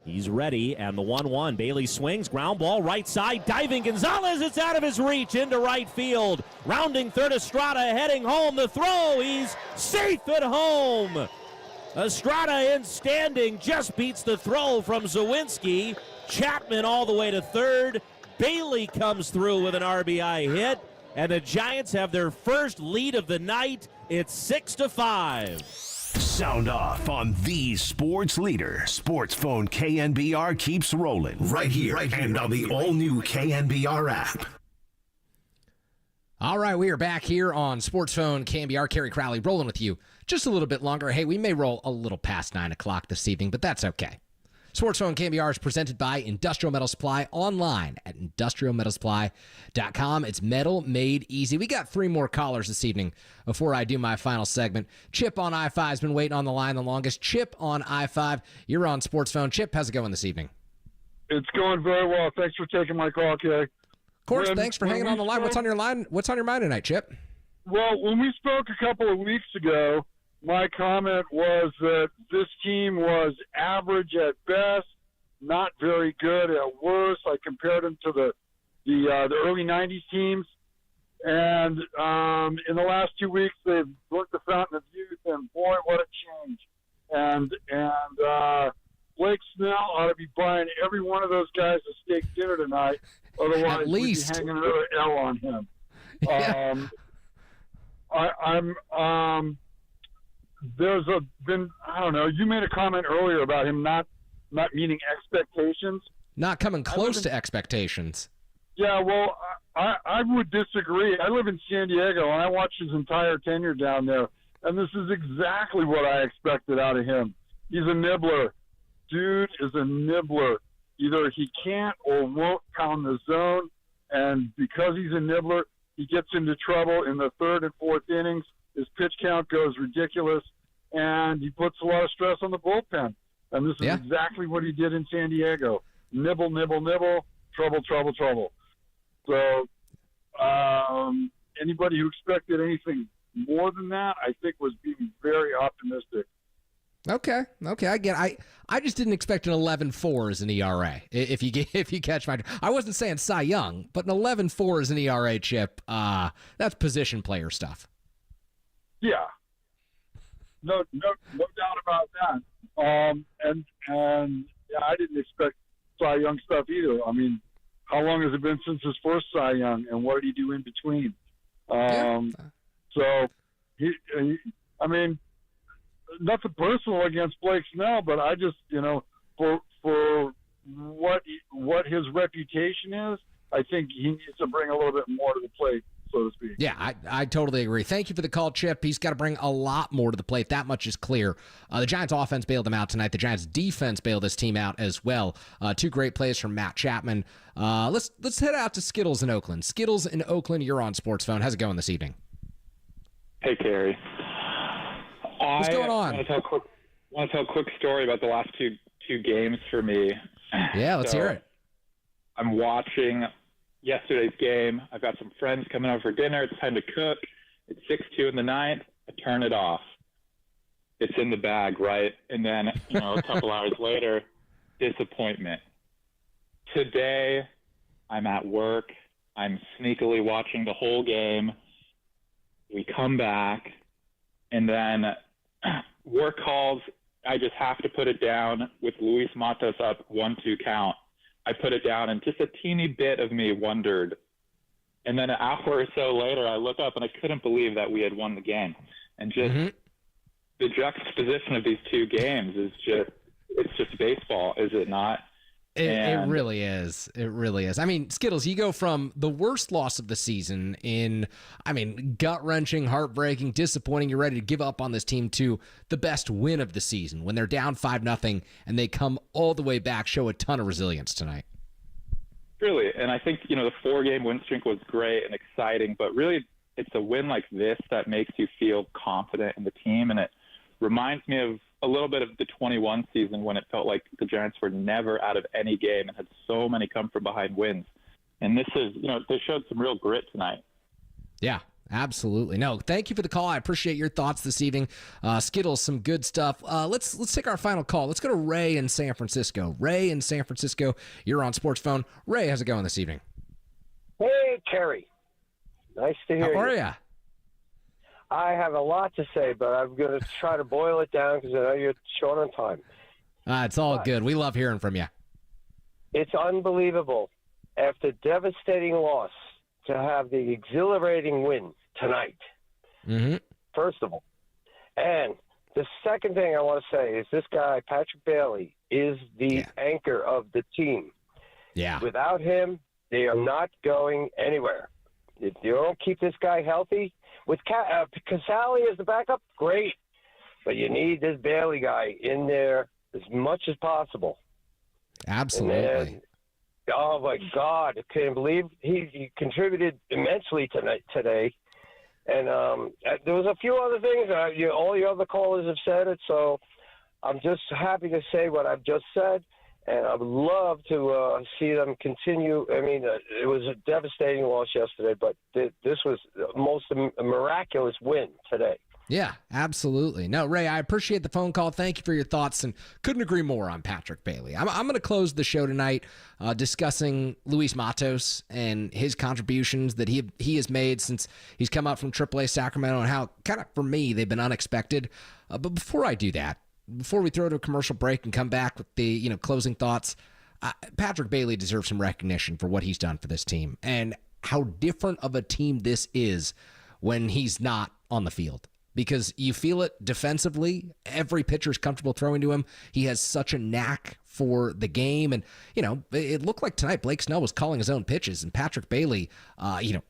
Speaker 3: He's ready, and the 1-1. Bailey swings, ground ball, right side, diving Gonzalez. It's out of his reach into right field. Rounding third, Estrada heading home. The throw, he's safe at home. Estrada in standing, just beats the throw from Zawinski. Chapman all the way to third. Bailey comes through with an RBI hit, and the Giants have their first lead of the night. It's 6-5.
Speaker 1: Sound off on the sports leader. Sports Phone KNBR keeps rolling right here and on the all-new KNBR app.
Speaker 4: All right, we are back here on Sports Phone KNBR. Kerry Crowley rolling with you just a little bit longer. Hey, we may roll a little past 9 o'clock this evening, but that's okay. Sports Phone KNBR is presented by Industrial Metal Supply online at industrialmetalsupply.com. It's metal made easy. We got 3 more callers this evening before I do my final segment. Chip on I-5 has been waiting on the line the longest. Chip on I-5, you're on Sports Phone. Chip, how's it going this evening?
Speaker 13: It's going very well. Thanks for taking my call, Kerry.
Speaker 4: Of course, thanks for hanging on the line. What's on your mind tonight, Chip?
Speaker 13: Well, when we spoke a couple of weeks ago, my comment was that this team was average at best, not very good at worst. I compared them to the early '90s teams, and in the last 2 weeks they've worked the fountain of youth, and boy, what a change! And Blake Snell ought to be buying every one of those guys a steak dinner tonight. Otherwise,
Speaker 4: at least
Speaker 13: we'd be hanging another L on him.
Speaker 4: Yeah.
Speaker 13: There's been, I don't know, you made a comment earlier about him not meeting expectations.
Speaker 4: Not coming close to expectations.
Speaker 13: Yeah, well, I would disagree. I live in San Diego, and I watched his entire tenure down there, and this is exactly what I expected out of him. He's a nibbler. Dude is a nibbler. Either he can't or won't pound the zone, and because he's a nibbler, he gets into trouble in the third and fourth innings. His pitch count goes ridiculous, and he puts a lot of stress on the bullpen. And this is exactly what he did in San Diego. Nibble, nibble, nibble, trouble, trouble, trouble. So anybody who expected anything more than that, I think, was being very optimistic.
Speaker 4: Okay, I get it. I just didn't expect an 11.4 as an ERA. If you catch my, I wasn't saying Cy Young, but an 11.4 as an ERA, Chip. That's position player stuff.
Speaker 13: Yeah, no doubt about that. And yeah, I didn't expect Cy Young stuff either. I mean, how long has it been since his first Cy Young, and what did he do in between? So I mean, nothing personal against Blake Snell, but I just, for what his reputation is, I think he needs to bring a little bit more to the plate, so to speak.
Speaker 4: Yeah, I totally agree. Thank you for the call, Chip. He's got to bring a lot more to the plate. That much is clear. The Giants offense bailed him out tonight. The Giants defense bailed this team out as well. 2 great plays from Matt Chapman. Let's head out to Skittles in Oakland. Skittles in Oakland, you're on Sports Phone. How's it going this evening?
Speaker 14: Hey, Kerry.
Speaker 4: What's going on?
Speaker 14: I want to tell a quick story about the last two games for me.
Speaker 4: Yeah, let's hear it.
Speaker 14: I'm watching yesterday's game. I've got some friends coming over for dinner. It's time to cook. It's 6-2 in the ninth. I turn it off. It's in the bag, right? And then, a couple hours later, disappointment. Today, I'm at work. I'm sneakily watching the whole game. We come back, and then work calls. I just have to put it down with Luis Matos up 1-2 count. I put it down, and just a teeny bit of me wondered. And then an hour or so later, I look up, and I couldn't believe that we had won the game. And just the juxtaposition of these 2 games is just baseball, is it not?
Speaker 4: It really is. It really is. I mean, Skittles, you go from the worst loss of the season gut-wrenching, heartbreaking, disappointing, you're ready to give up on this team, to the best win of the season when they're down 5-0 and they come all the way back, show a ton of resilience tonight.
Speaker 14: Really, and I think, the 4-game win streak was great and exciting, but really it's a win like this that makes you feel confident in the team, and it reminds me of a little bit of the 21 season when it felt like the Giants were never out of any game and had so many come from behind wins. And this is, they showed some real grit tonight.
Speaker 4: Yeah, Absolutely. No, thank you for the call. I appreciate your thoughts this evening. Skittles, some good stuff. Let's take our final call. Let's go to Ray in San Francisco. Ray in San Francisco, you're on Sports Phone. Ray, how's it going this evening?
Speaker 15: Hey, Kerry. Nice to hear you.
Speaker 4: How are you?
Speaker 15: I have a lot to say, but I'm going to try to boil it down because I know you're short on time.
Speaker 4: It's all good. We love hearing from you.
Speaker 15: It's unbelievable. After devastating loss, to have the exhilarating win tonight, first of all. And the second thing I want to say is this guy, Patrick Bailey, is the anchor of the team.
Speaker 4: Yeah.
Speaker 15: Without him, they are not going anywhere. If you don't keep this guy healthy, with Casale as the backup, great. But you need this Bailey guy in there as much as possible.
Speaker 4: Absolutely.
Speaker 15: Oh, my God. I can't believe he contributed immensely today. And there was a few other things. All the other callers have said it, so I'm just happy to say what I've just said. And I would love to see them continue. I mean, it was a devastating loss yesterday, but this was the most miraculous win today.
Speaker 4: Yeah, absolutely. No, Ray, I appreciate the phone call. Thank you for your thoughts, and couldn't agree more on Patrick Bailey. I'm going to close the show tonight discussing Luis Matos and his contributions that he has made since he's come up from AAA Sacramento, and how, kind of for me, they've been unexpected. But before I do that, before we throw to a commercial break and come back with the closing thoughts, Patrick Bailey deserves some recognition for what he's done for this team and how different of a team this is when he's not on the field. Because you feel it defensively. Every pitcher is comfortable throwing to him. He has such a knack for the game. And, it looked like tonight Blake Snell was calling his own pitches. And Patrick Bailey,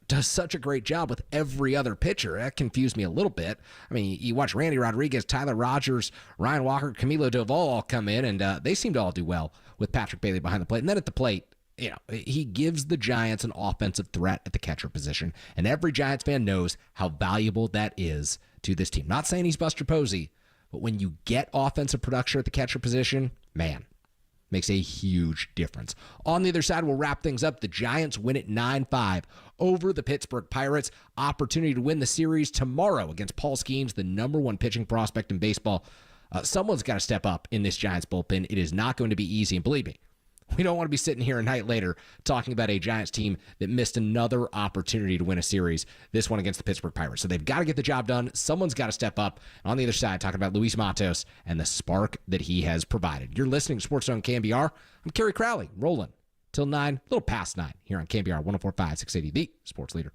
Speaker 4: does such a great job with every other pitcher. That confused me a little bit. I mean, you watch Randy Rodriguez, Tyler Rogers, Ryan Walker, Camilo Doval all come in, and they seem to all do well with Patrick Bailey behind the plate. And then at the plate, he gives the Giants an offensive threat at the catcher position. And every Giants fan knows how valuable that is to this team. Not saying he's Buster Posey, but when you get offensive production at the catcher position, man, makes a huge difference. On the other side, we'll wrap things up. The Giants win it 9-5 over the Pittsburgh Pirates. Opportunity to win the series tomorrow against Paul Skeens, the number one pitching prospect in baseball. Someone's got to step up in this Giants bullpen. It is not going to be easy. And believe me, we don't want to be sitting here a night later talking about a Giants team that missed another opportunity to win a series, this one against the Pittsburgh Pirates. So they've got to get the job done. Someone's got to step up. And on the other side, talking about Luis Matos and the spark that he has provided. You're listening to Sports Zone KNBR. I'm Kerry Crowley, rolling till 9, a little past 9, here on KNBR 104.5, 680, the sports leader.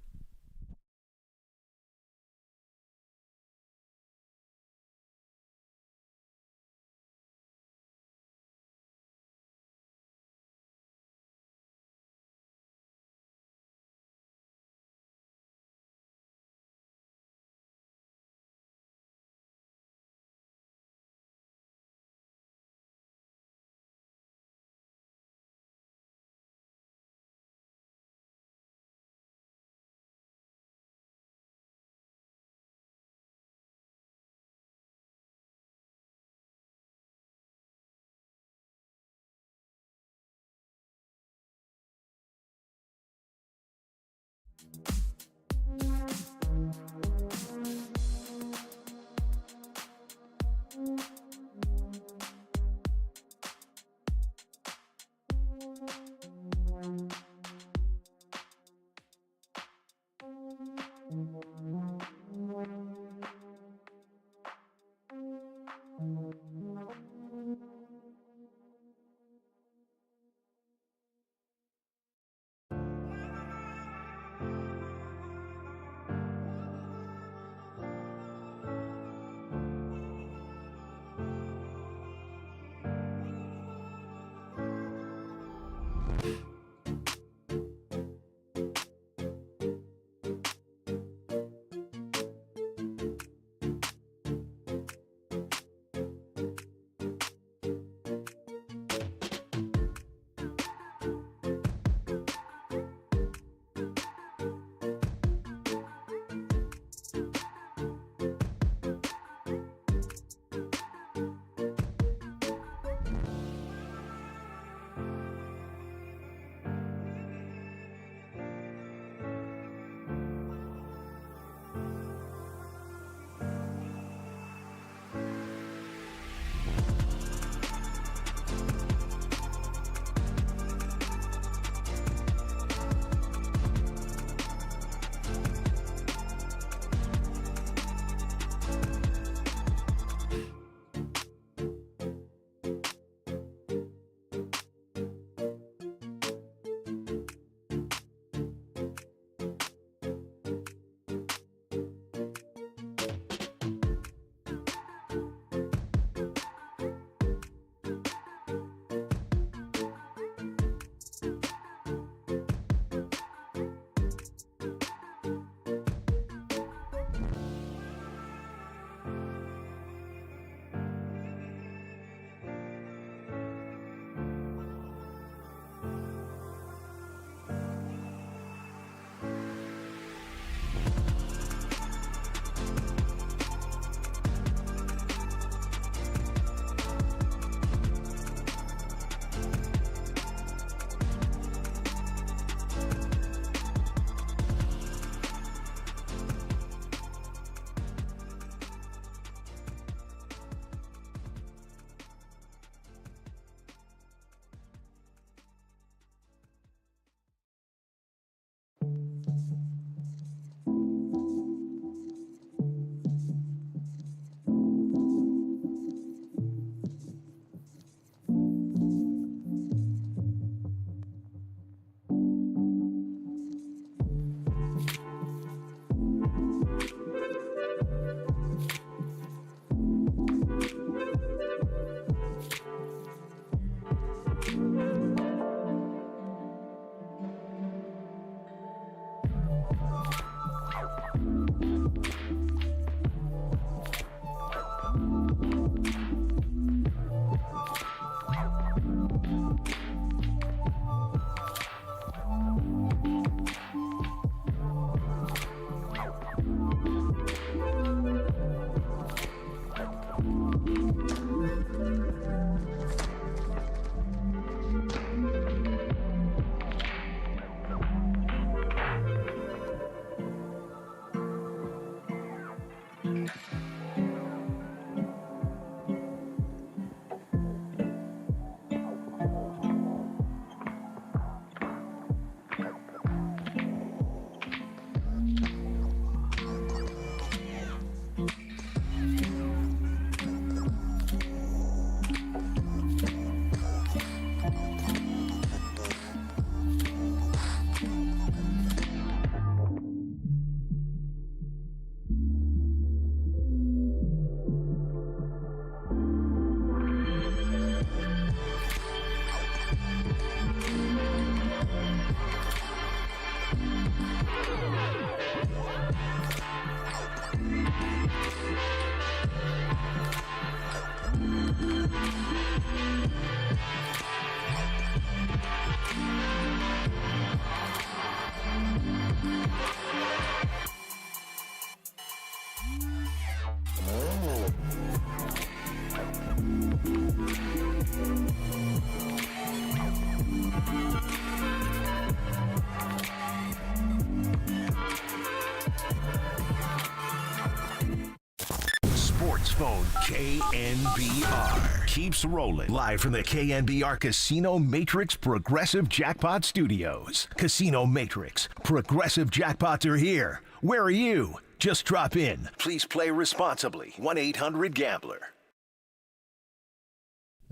Speaker 1: Sports Phone KNBR keeps rolling live from the KNBR Casino Matrix Progressive Jackpot Studios. Casino Matrix Progressive Jackpots are here. Where are you? Just drop in. Please play responsibly. 1-800-GAMBLER.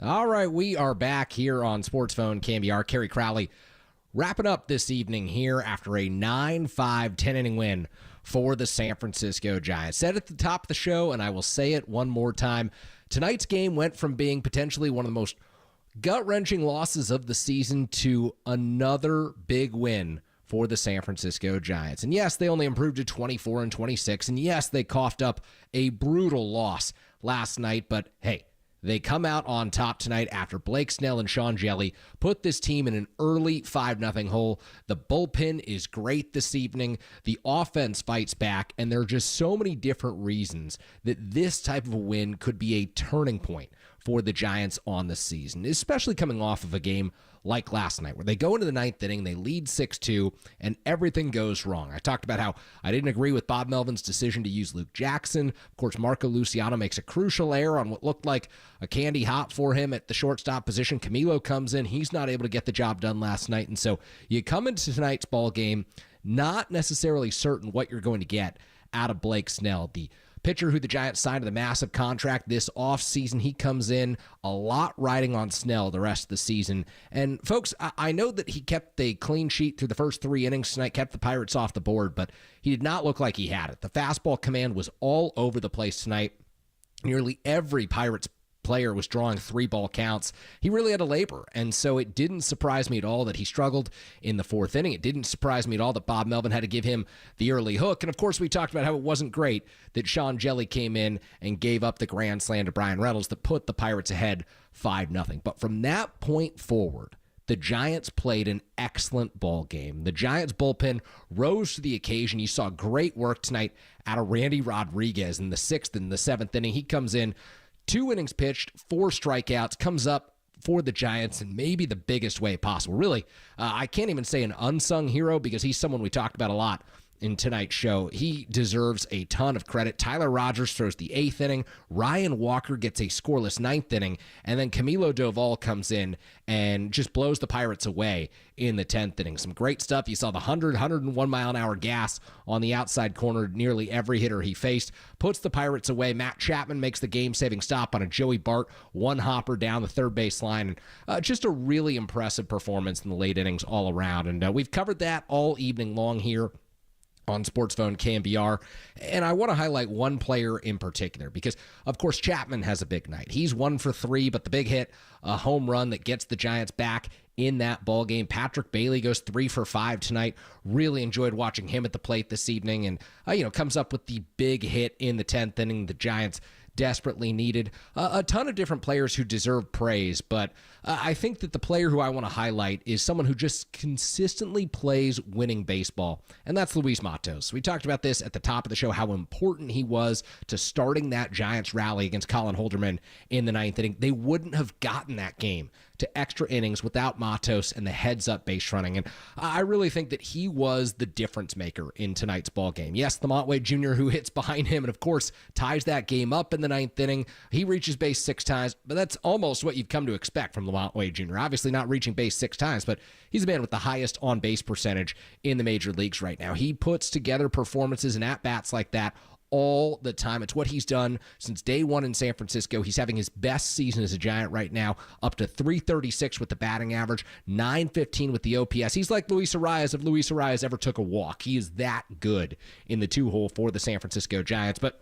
Speaker 4: All right, we are back here on Sports Phone KNBR. Kerry Crowley wrapping up this evening here after a 9-5 10-inning win for the San Francisco Giants. Said at the top of the show, and I will say it one more time, tonight's game went from being potentially one of the most gut-wrenching losses of the season to another big win for the San Francisco Giants. And yes, they only improved to 24-26, and yes, they coughed up a brutal loss last night, but hey, they come out on top tonight after Blake Snell and Sean Jelly put this team in an early 5-0 hole. The bullpen is great this evening. The offense fights back, and there are just so many different reasons that this type of a win could be a turning point for the Giants on the season, especially coming off of a game like last night, where they go into the ninth inning, they lead 6-2, and everything goes wrong. I talked about how I didn't agree with Bob Melvin's decision to use Luke Jackson. Of course, Marco Luciano makes a crucial error on what looked like a candy hop for him at the shortstop position. Camilo comes in. He's not able to get the job done last night, and so you come into tonight's ball game not necessarily certain what you're going to get out of Blake Snell, the pitcher who the Giants signed to the massive contract this offseason. He comes in, a lot riding on Snell the rest of the season. And folks, I know that he kept a clean sheet through the first 3 innings tonight, kept the Pirates off the board, but he did not look like he had it. The fastball command was all over the place tonight. Nearly every Pirates player was drawing 3-ball counts. He really had to labor, and so it didn't surprise me at all that he struggled in the 4th inning. It didn't surprise me at all that Bob Melvin had to give him the early hook, and of course we talked about how it wasn't great that Sean Jelly came in and gave up the grand slam to Brian Reynolds that put the Pirates ahead 5-0. But from that point forward, the Giants played an excellent ball game. The Giants bullpen rose to the occasion. You saw great work tonight out of Randy Rodriguez in the 6th and the 7th inning. He comes in, 2 innings pitched, 4 strikeouts, comes up for the Giants in maybe the biggest way possible. Really, I can't even say an unsung hero because he's someone we talked about a lot in tonight's show. He deserves a ton of credit. Tyler Rogers throws the 8th inning. Ryan Walker gets a scoreless 9th inning. And then Camilo Doval comes in and just blows the Pirates away in the 10th inning. Some great stuff. You saw the 101 mile an hour gas on the outside corner. Nearly every hitter he faced puts the Pirates away. Matt Chapman makes the game-saving stop on a Joey Bart one-hopper down the third base line. Just a really impressive performance in the late innings all around. And we've covered that all evening long here on Sports Phone KNBR. And I want to highlight one player in particular because, of course, Chapman has a big night. He's 1 for 3, but the big hit, a home run that gets the Giants back in that ball game. Patrick Bailey goes 3 for 5 tonight. Really enjoyed watching him at the plate this evening, and comes up with the big hit in the 10th inning. The Giants desperately needed a ton of different players who deserve praise, but I think that the player who I want to highlight is someone who just consistently plays winning baseball, and that's Luis Matos. We talked about this at the top of the show, how important he was to starting that Giants rally against Colin Holderman in the 9th inning. They wouldn't have gotten that game to extra innings without Matos and the heads-up base running. And I really think that he was the difference maker in tonight's ball game. Yes, Lamont Wade Jr., who hits behind him and, of course, ties that game up in the ninth inning. He reaches base 6 times, but that's almost what you've come to expect from Lamont Wade Jr. Obviously not reaching base 6 times, but he's a man with the highest on-base percentage in the major leagues right now. He puts together performances and at-bats like that all the time. It's what he's done since day one in San Francisco. He's having his best season as a Giant right now, up to 336 with the batting average, 915 with the OPS. He's like Luis Arias if Luis Arias ever took a walk. He is that good in the 2-hole for the San Francisco Giants. But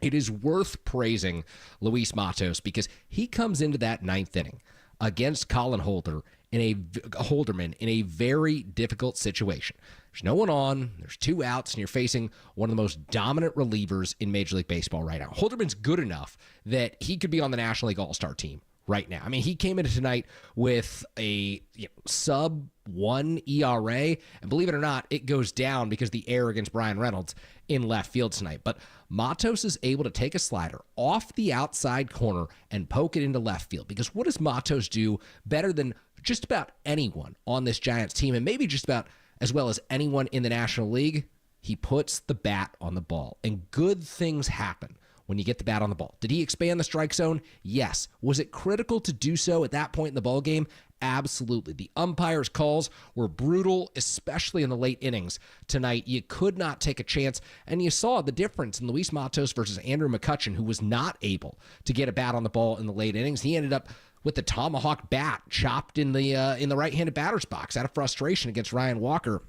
Speaker 4: it is worth praising Luis Matos because he comes into that ninth inning against Colin Holderman in a very difficult situation. There's no one on, there's 2 outs, and you're facing one of the most dominant relievers in Major League Baseball right now. Holderman's good enough that he could be on the National League All-Star team right now. I mean, he came into tonight with a sub-1 ERA, and believe it or not, it goes down because the error against Brian Reynolds in left field tonight. But Matos is able to take a slider off the outside corner and poke it into left field, because what does Matos do better than just about anyone on this Giants team, and maybe just about as well as anyone in the National League? He puts the bat on the ball, and good things happen when you get the bat on the ball. Did he expand the strike zone? Yes. Was it critical to do so at that point in the ball game? Absolutely. The umpires' calls were brutal, especially in the late innings tonight. You could not take a chance, and you saw the difference in Luis Matos versus Andrew McCutchen, who was not able to get a bat on the ball in the late innings. He ended up with the tomahawk bat chopped in the right-handed batter's box out of frustration against Ryan Walker.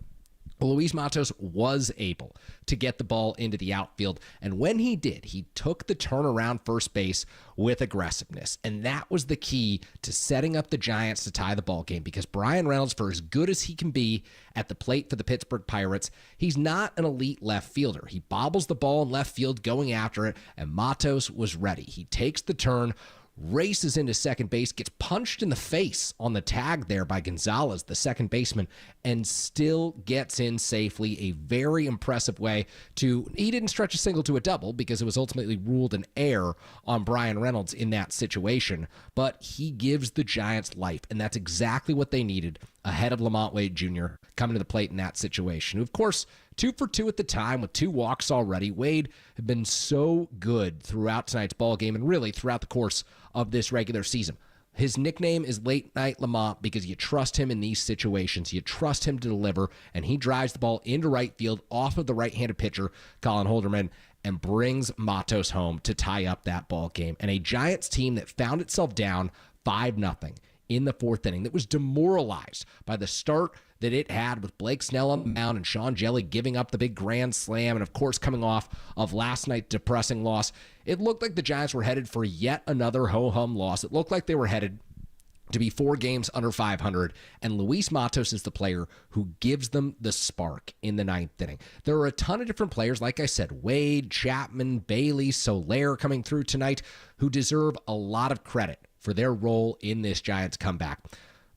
Speaker 4: Luis Matos was able to get the ball into the outfield, and when he did, he took the turnaround first base with aggressiveness, and that was the key to setting up the Giants to tie the ball game, because Brian Reynolds, for as good as he can be at the plate for the Pittsburgh Pirates, he's not an elite left fielder. He bobbles the ball in left field going after it, and Matos was ready. He takes the turn, races into second base, gets punched in the face on the tag there by Gonzalez, the second baseman, and still gets in safely. A very impressive way to, he didn't stretch a single to a double because it was ultimately ruled an error on Brian Reynolds in that situation, but he gives the Giants life, and that's exactly what they needed ahead of Lamont Wade Jr. coming to the plate in that situation. Of course, 2 for 2 at the time with 2 walks already. Wade had been so good throughout tonight's ball game and really throughout the course of this regular season. His nickname is Late Night Lamont because you trust him in these situations. You trust him to deliver, and he drives the ball into right field off of the right-handed pitcher, Colin Holderman, and brings Matos home to tie up that ball game. And a Giants team that found itself down 5-0 in the 4th inning, that was demoralized by the start that it had with Blake Snell on the mound and Sean Jelly giving up the big grand slam, and of course coming off of last night's depressing loss. It looked like the Giants were headed for yet another ho-hum loss. It looked like they were headed to be 4 games under 500, and Luis Matos is the player who gives them the spark in the 9th inning. There are a ton of different players, like I said, Wade, Chapman, Bailey, Soler coming through tonight, who deserve a lot of credit for their role in this Giants comeback.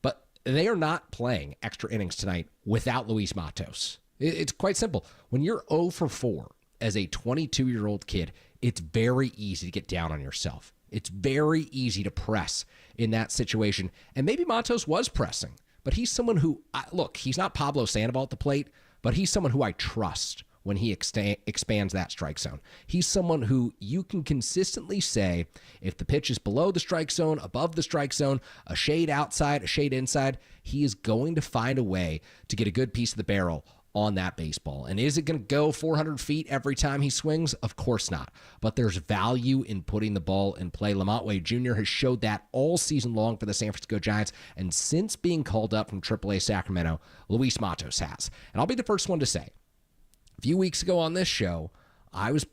Speaker 4: But they are not playing extra innings tonight without Luis Matos. It's quite simple. When you're 0 for 4 as a 22-year-old kid, it's very easy to get down on yourself. It's very easy to press in that situation. And maybe Matos was pressing, but he's someone who, look, he's not Pablo Sandoval at the plate, but he's someone who I trust when he expands that strike zone. He's someone who you can consistently say, if the pitch is below the strike zone, above the strike zone, a shade outside, a shade inside, he is going to find a way to get a good piece of the barrel on that baseball. And is it going to go 400 feet every time he swings? Of course not. But there's value in putting the ball in play. Lamont Wade Jr. has showed that all season long for the San Francisco Giants. And since being called up from AAA Sacramento, Luis Matos has. And I'll be the first one to say, a few weeks ago on this show, I was,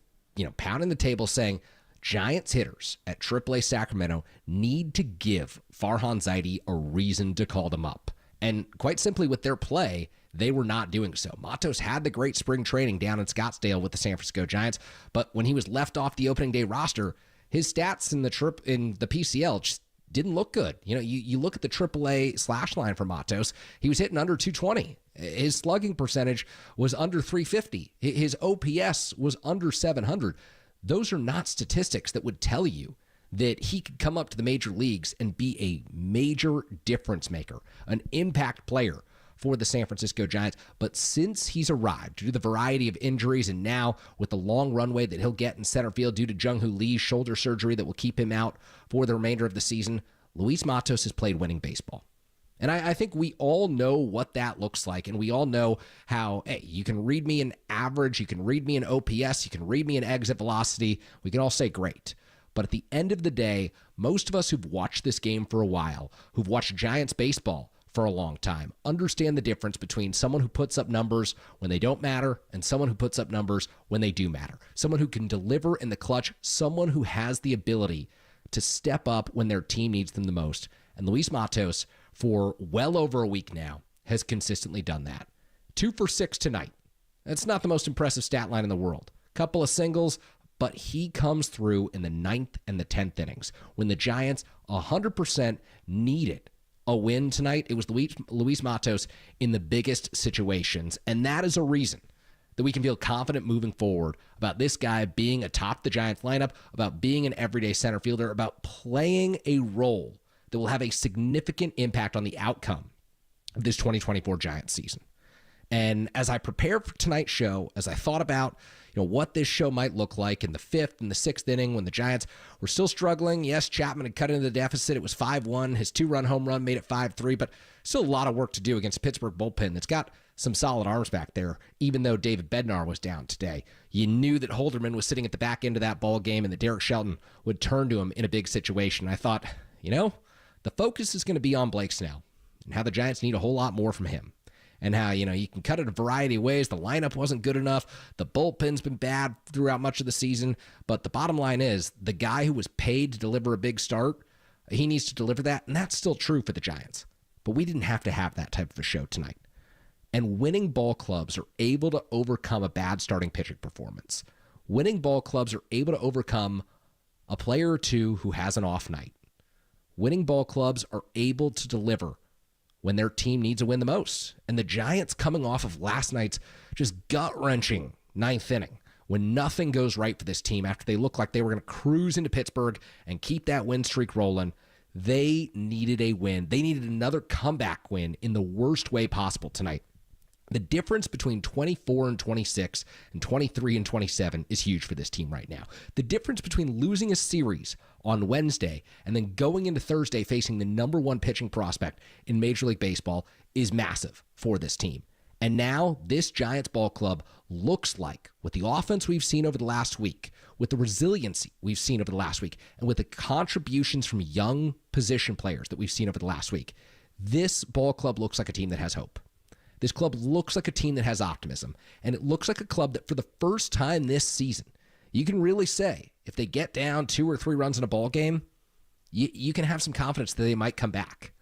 Speaker 4: pounding the table saying Giants hitters at AAA Sacramento need to give Farhan Zaidi a reason to call them up. And quite simply, with their play, they were not doing so. Matos had the great spring training down in Scottsdale with the San Francisco Giants, but when he was left off the opening day roster, his stats in the PCL just didn't look good. You look at the AAA slash line for Matos, he was hitting under 220. His slugging percentage was under 350. His OPS was under 700. Those are not statistics that would tell you that he could come up to the major leagues and be a major difference maker, an impact player for the San Francisco Giants. But since he's arrived, due to the variety of injuries and now with the long runway that he'll get in center field due to Jung-Hoo Lee's shoulder surgery that will keep him out for the remainder of the season, Luis Matos has played winning baseball. And I think we all know what that looks like, and we all know how, hey, you can read me in average, you can read me in OPS, you can read me in exit velocity. We can all say great. But at the end of the day, most of us who've watched this game for a while, who've watched Giants baseball for a long time, understand the difference between someone who puts up numbers when they don't matter and someone who puts up numbers when they do matter. Someone who can deliver in the clutch, someone who has the ability to step up when their team needs them the most. And Luis Matos, for well over a week now, has consistently done that. 2 for 6 tonight. That's not the most impressive stat line in the world. Couple of singles, but he comes through in the 9th and the 10th innings. When the Giants 100% needed a win tonight, it was Luis Matos in the biggest situations. And that is a reason that we can feel confident moving forward about this guy being atop the Giants lineup, about being an everyday center fielder, about playing a role that will have a significant impact on the outcome of this 2024 Giants season. And as I prepared for tonight's show, as I thought about what this show might look like in the 5th and the 6th inning when the Giants were still struggling. Yes, Chapman had cut into the deficit. It was 5-1. His 2-run home run made it 5-3, but still a lot of work to do against a Pittsburgh bullpen that's got some solid arms back there, even though David Bednar was down today. You knew that Holderman was sitting at the back end of that ball game and that Derek Shelton would turn to him in a big situation. I thought, the focus is going to be on Blake Snell and how the Giants need a whole lot more from him. And how, you can cut it a variety of ways. The lineup wasn't good enough. The bullpen's been bad throughout much of the season. But the bottom line is, the guy who was paid to deliver a big start, he needs to deliver that. And that's still true for the Giants. But we didn't have to have that type of a show tonight. And winning ball clubs are able to overcome a bad starting pitching performance. Winning ball clubs are able to overcome a player or two who has an off night. Winning ball clubs are able to deliver when their team needs a win the most. And the Giants, coming off of last night's just gut-wrenching 9th inning, when nothing goes right for this team after they looked like they were going to cruise into Pittsburgh and keep that win streak rolling, they needed a win. They needed another comeback win in the worst way possible tonight. The difference between 24 and 26 and 23 and 27 is huge for this team right now. The difference between losing a series on Wednesday and then going into Thursday facing the number 1 pitching prospect in Major League Baseball is massive for this team. And now this Giants ball club looks like, with the offense we've seen over the last week, with the resiliency we've seen over the last week, and with the contributions from young position players that we've seen over the last week, this ball club looks like a team that has hope. This club looks like a team that has optimism, and it looks like a club that for the first time this season, you can really say, if they get down 2 or 3 runs in a ball game, you can have some confidence that they might come back.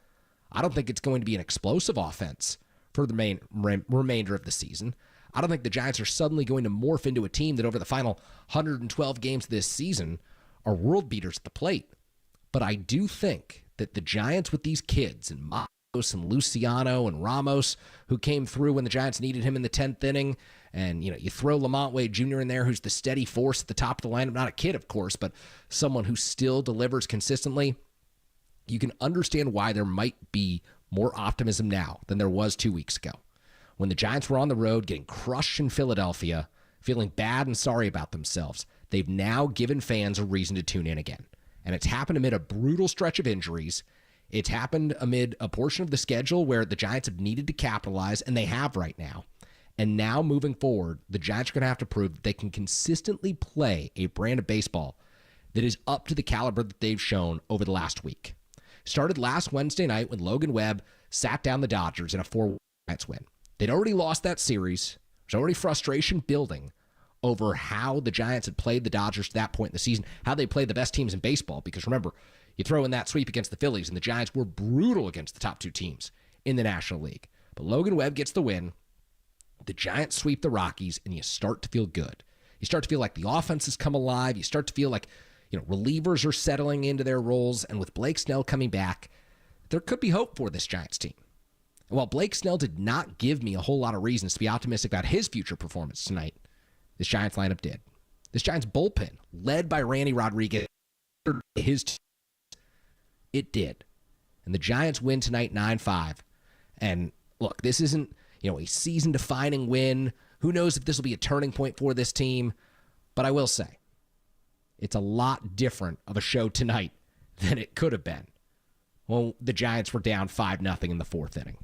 Speaker 4: I don't think it's going to be an explosive offense for the remainder of the season. I don't think the Giants are suddenly going to morph into a team that over the final 112 games this season are world beaters at the plate. But I do think that the Giants with these kids and and Luciano and Ramos, who came through when the Giants needed him in the 10th inning. And, you throw Lamont Wade Jr. in there, who's the steady force at the top of the lineup. Not a kid, of course, but someone who still delivers consistently. You can understand why there might be more optimism now than there was 2 weeks ago. When the Giants were on the road getting crushed in Philadelphia, feeling bad and sorry about themselves, they've now given fans a reason to tune in again. And it's happened amid a brutal stretch of injuries. It's happened amid a portion of the schedule where the Giants have needed to capitalize, and they have right now. And now moving forward, the Giants are going to have to prove that they can consistently play a brand of baseball that is up to the caliber that they've shown over the last week. Started last Wednesday night when Logan Webb sat down the Dodgers in a 4-1 Giants win. They'd already lost that series. There's already frustration building over how the Giants had played the Dodgers to that point in the season, how they played the best teams in baseball. Because remember, you throw in that sweep against the Phillies, and the Giants were brutal against the top 2 teams in the National League. But Logan Webb gets the win. The Giants sweep the Rockies, and you start to feel good. You start to feel like the offense has come alive. You start to feel like, relievers are settling into their roles. And with Blake Snell coming back, there could be hope for this Giants team. And while Blake Snell did not give me a whole lot of reasons to be optimistic about his future performance tonight, this Giants lineup did. This Giants bullpen, led by Randy Rodriguez, It did. And the Giants win tonight 9-5. And look, this isn't, a season-defining win. Who knows if this will be a turning point for this team? But I will say, it's a lot different of a show tonight than it could have been when the Giants were down 5-0 in the fourth inning.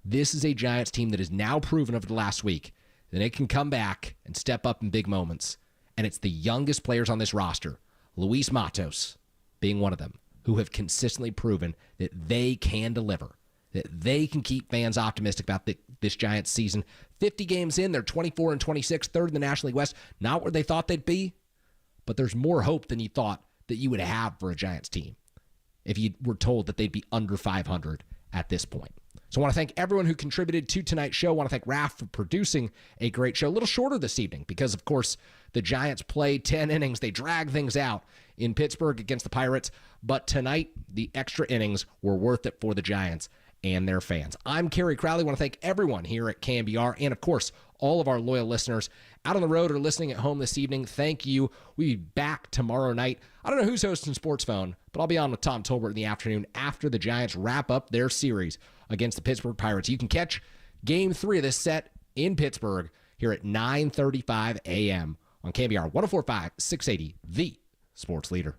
Speaker 4: This is a Giants team that has now proven over the last week that it can come back and step up in big moments. And it's the youngest players on this roster, Luis Matos being one of them, who have consistently proven that they can deliver, that they can keep fans optimistic about this Giants season. 50 games in, they're 24-26, third in the National League West. Not where they thought they'd be, but there's more hope than you thought that you would have for a Giants team if you were told that they'd be under 500 at this point. So I want to thank everyone who contributed to tonight's show. I want to thank Raph for producing a great show. A little shorter this evening because, of course, the Giants played 10 innings. They dragged things out in Pittsburgh against the Pirates. But tonight, the extra innings were worth it for the Giants and their fans. I'm Kerry Crowley. I want to thank everyone here at KNBR and, of course, all of our loyal listeners out on the road or listening at home this evening. Thank you. We'll be back tomorrow night. I don't know who's hosting Sports Phone, but I'll be on with Tom Tolbert in the afternoon after the Giants wrap up their series against the Pittsburgh Pirates. You can catch Game 3 of this set in Pittsburgh here at 9:35 a.m. on KNBR 104.5, 680, the Sports Leader.